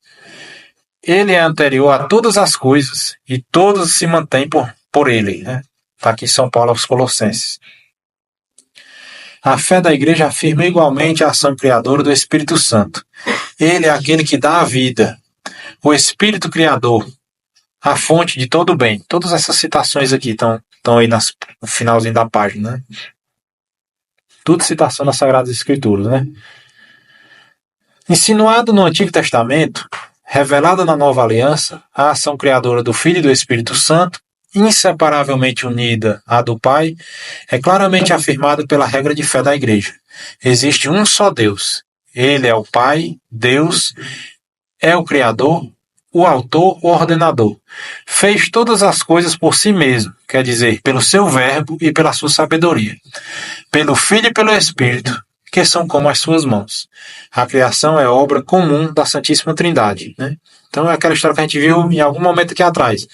Ele é anterior a todas as coisas e todas se mantêm por ele. Né? Está aqui em São Paulo aos Colossenses. A fé da igreja afirma igualmente a ação criadora do Espírito Santo. Ele é aquele que dá a vida, o Espírito Criador, a fonte de todo o bem. Todas essas citações aqui estão aí no finalzinho da página. Né? Tudo citação das Sagradas Escrituras. Né? Insinuado no Antigo Testamento, revelada na Nova Aliança, a ação criadora do Filho e do Espírito Santo, inseparavelmente unida à do Pai, é claramente afirmada pela regra de fé da Igreja. Existe um só Deus. Ele é o Pai, Deus, é o Criador, o Autor, o Ordenador. Fez todas as coisas por si mesmo, quer dizer, pelo seu Verbo e pela sua sabedoria, pelo Filho e pelo Espírito, que são como as suas mãos. A criação é obra comum da Santíssima Trindade. Né? Então é aquela história que a gente viu em algum momento aqui atrás.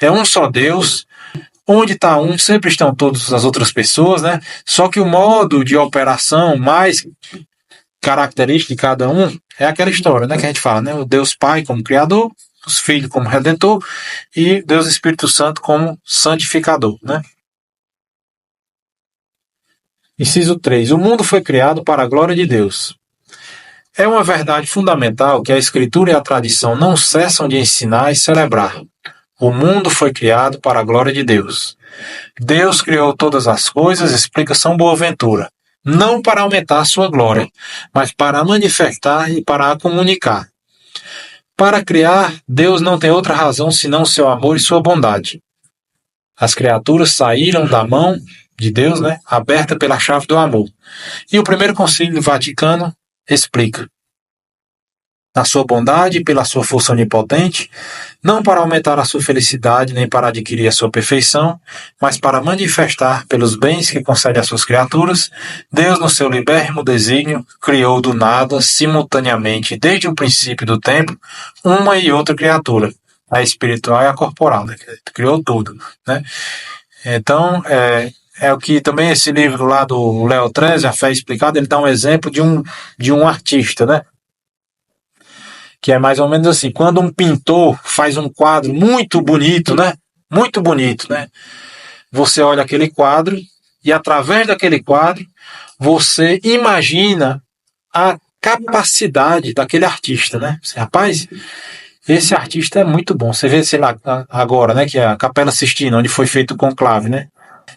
É um só Deus, onde está um, sempre estão todas as outras pessoas, né? Só que o modo de operação mais característico de cada um é aquela história, né, que a gente fala, né? O Deus Pai como Criador, os Filhos como Redentor e Deus Espírito Santo como Santificador. Né? Inciso 3. O mundo foi criado para a glória de Deus. É uma verdade fundamental que a Escritura e a tradição não cessam de ensinar e celebrar. O mundo foi criado para a glória de Deus. Deus criou todas as coisas, explica São Boaventura, não para aumentar a sua glória, mas para a manifestar e para a comunicar. Para criar, Deus não tem outra razão senão seu amor e sua bondade. As criaturas saíram da mão de Deus, né, aberta pela chave do amor. E o primeiro Concílio Vaticano explica. Na sua bondade e pela sua força onipotente, não para aumentar a sua felicidade nem para adquirir a sua perfeição, mas para manifestar pelos bens que concede às suas criaturas, Deus no seu libérrimo desígnio criou do nada, simultaneamente, desde o princípio do tempo, uma e outra criatura, a espiritual e a corporal, né? Criou tudo, né? Então, é o que também esse livro lá do Léo Treze, A Fé Explicada, ele dá um exemplo de um artista, né? Que é mais ou menos assim, quando um pintor faz um quadro muito bonito, né? Muito bonito, né? Você olha aquele quadro e através daquele quadro você imagina a capacidade daquele artista, né? Você, rapaz, esse artista é muito bom. Você vê, sei lá, agora, né? Que é a Capela Sistina, onde foi feito o conclave, né?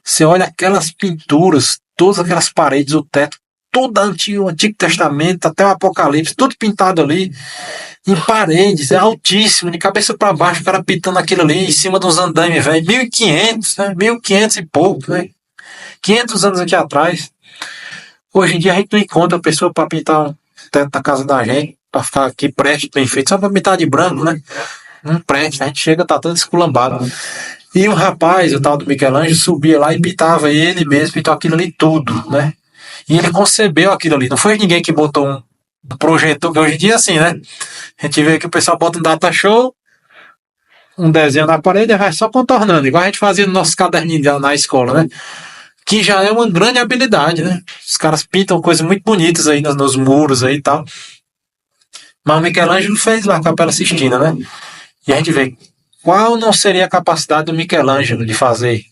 Você olha aquelas pinturas, todas aquelas paredes, o teto, todo o Antigo Testamento, até o Apocalipse, tudo pintado ali, em paredes, é altíssimo, de cabeça para baixo, o cara pintando aquilo ali, em cima dos andames, velho, 1500, né, 1500 e pouco, né, 500 anos aqui atrás. Hoje em dia a gente não encontra a pessoa para pintar o teto da casa da gente, para ficar aqui preste, bem feito, só para pintar de branco, né, não presta, a gente chega, tá todo esculambado. E um rapaz, o tal do Michelangelo, subia lá e pintava ele mesmo, pintou aquilo ali tudo, né, e ele concebeu aquilo ali, não foi ninguém que botou um projetor, que hoje em dia é assim, né? A gente vê que o pessoal bota um data show, um desenho na parede e vai só contornando, igual a gente fazia no nosso caderninho na escola, né? Que já é uma grande habilidade, né? Os caras pintam coisas muito bonitas aí nos muros aí e tal. Mas o Michelangelo fez lá a Capela Sistina, né? E a gente vê qual não seria a capacidade do Michelangelo de fazer.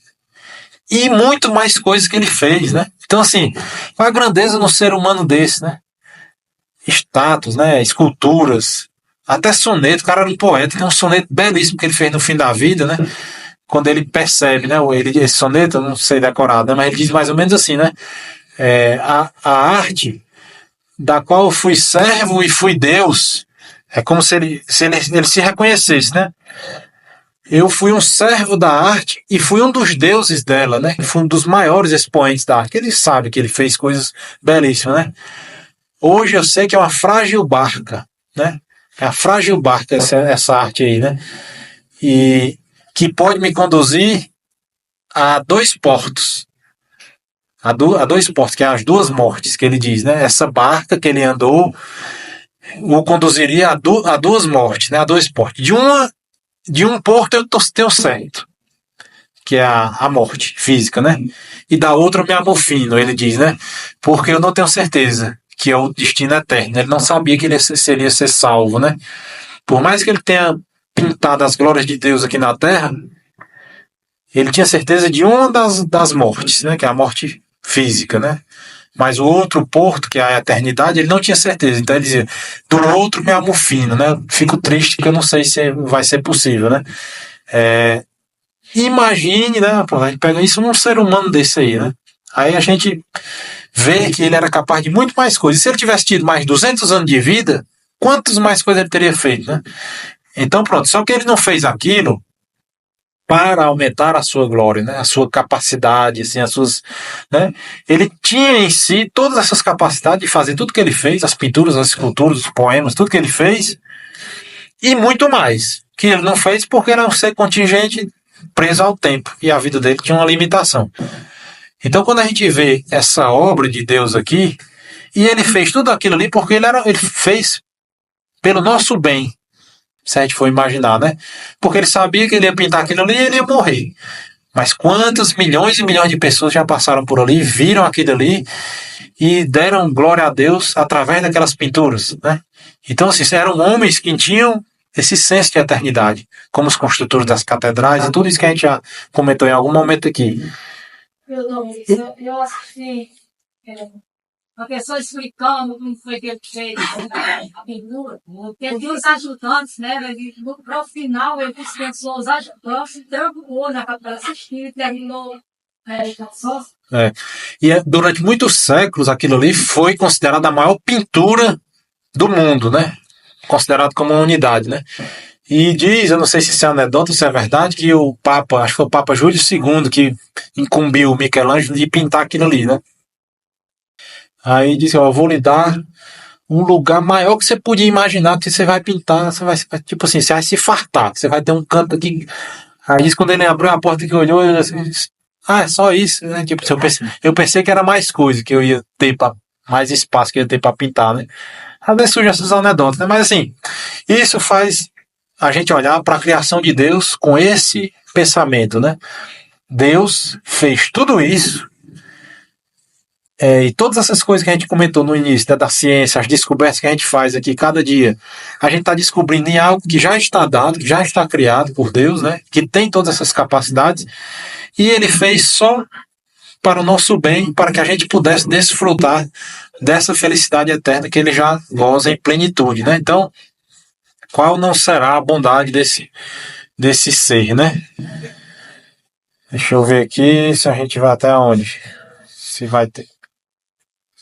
E muito mais coisas que ele fez, né? Então, assim, qual a grandeza no ser humano desse, né? Estátuas, né, esculturas, até soneto. O cara era um poeta, tem um soneto belíssimo que ele fez no fim da vida, né, quando ele percebe, né, esse soneto, eu não sei decorado, né, mas ele diz mais ou menos assim, né, a arte da qual eu fui servo e fui Deus É como se ele se reconhecesse, né? Eu fui um servo da arte e fui um dos deuses dela, né? Fui um dos maiores expoentes da arte. Ele sabe que ele fez coisas belíssimas, né? Hoje eu sei que é uma frágil barca, né? É a frágil barca essa arte aí, né? E que pode me conduzir a 2 portos. A 2 portos, que é as 2 mortes que ele diz, né? Essa barca que ele andou o conduziria a 2 mortes, né? A 2 portos. De um porto eu tenho certo, que é a morte física, né? E da outra eu me amofino, ele diz, né? Porque eu não tenho certeza que é o destino eterno. Ele não sabia que ele seria ser salvo, né? Por mais que ele tenha pintado as glórias de Deus aqui na terra, ele tinha certeza de uma das mortes, né? Que é a morte física, né? Mas o outro porto, que é a eternidade, ele não tinha certeza. Então ele dizia, do outro me amofino, né? Fico triste que eu não sei se vai ser possível, né? Imagine, né? Pô, a gente pega isso num ser humano desse aí, né? Aí a gente vê que ele era capaz de muito mais coisas. E se ele tivesse tido mais 200 anos de vida, quantas mais coisas ele teria feito, né? Então pronto, só que ele não fez aquilo para aumentar a sua glória, né? A sua capacidade, assim, as suas, né? Ele tinha em si todas essas capacidades de fazer tudo que ele fez, as pinturas, as esculturas, os poemas, tudo que ele fez, e muito mais, que ele não fez porque era um ser contingente preso ao tempo, e a vida dele tinha uma limitação. Então quando a gente vê essa obra de Deus aqui, e ele fez tudo aquilo ali porque ele fez pelo nosso bem, se a gente for imaginar, né? Porque ele sabia que ele ia pintar aquilo ali e ele ia morrer. Mas quantas milhões e milhões de pessoas já passaram por ali, viram aquilo ali e deram glória a Deus através daquelas pinturas, né? Então, assim, eram homens que tinham esse senso de eternidade, como os construtores das catedrais e tudo isso que a gente já comentou em algum momento aqui. Eu assisti uma pessoa explicando como foi que ele fez a pintura. Ele tinha os ajudantes, né? Para o final, ele dispensou os ajudantes, derrubou na capela assistir e terminou só. E durante muitos séculos, aquilo ali foi considerado a maior pintura do mundo, né? Considerado como uma unidade, né? E diz, eu não sei se isso é anedota ou se é verdade, que o Papa, acho que foi o Papa Júlio II, que incumbiu o Michelangelo de pintar aquilo ali, né? Aí disse, eu vou lhe dar um lugar maior que você podia imaginar que você vai pintar, você vai, tipo assim, você vai se fartar, você vai ter um canto aqui. Aí disse, quando ele abriu a porta que olhou, ele disse, é só isso, né? Tipo, eu pensei que era mais coisa, que eu ia ter mais espaço que eu ia ter para pintar, né? Às vezes surgem essas anedotas, né? Mas assim, isso faz a gente olhar para a criação de Deus com esse pensamento, né? Deus fez tudo isso, e todas essas coisas que a gente comentou no início, né, da ciência, as descobertas que a gente faz aqui cada dia, a gente está descobrindo em algo que já está dado, que já está criado por Deus, né, que tem todas essas capacidades, e ele fez só para o nosso bem, para que a gente pudesse desfrutar dessa felicidade eterna que ele já goza em plenitude, né? Então, qual não será a bondade desse ser, né? Deixa eu ver aqui se a gente vai até onde. Se vai ter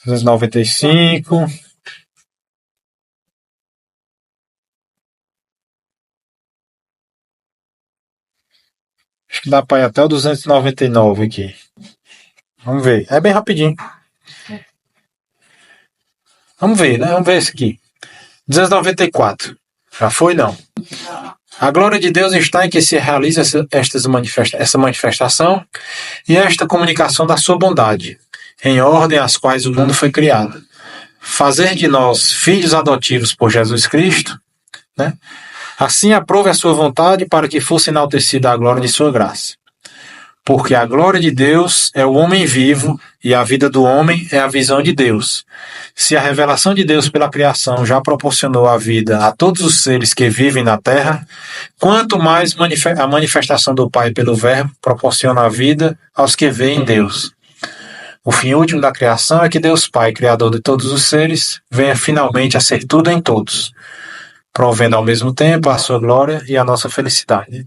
295. Acho que dá para ir até o 299 aqui. Vamos ver. É bem rapidinho. Vamos ver, né? Vamos ver esse aqui. 294. Já foi, não? A glória de Deus está em que se realiza essa manifestação e esta comunicação da sua bondade, em ordem às quais o mundo foi criado. Fazer de nós filhos adotivos por Jesus Cristo, né? Assim aprove a sua vontade para que fosse enaltecida a glória de sua graça. Porque a glória de Deus é o homem vivo e a vida do homem é a visão de Deus. Se a revelação de Deus pela criação já proporcionou a vida a todos os seres que vivem na terra, quanto mais a manifestação do Pai pelo Verbo proporciona a vida aos que veem Deus. O fim último da criação é que Deus Pai, Criador de todos os seres, venha finalmente a ser tudo em todos, provendo ao mesmo tempo a sua glória e a nossa felicidade.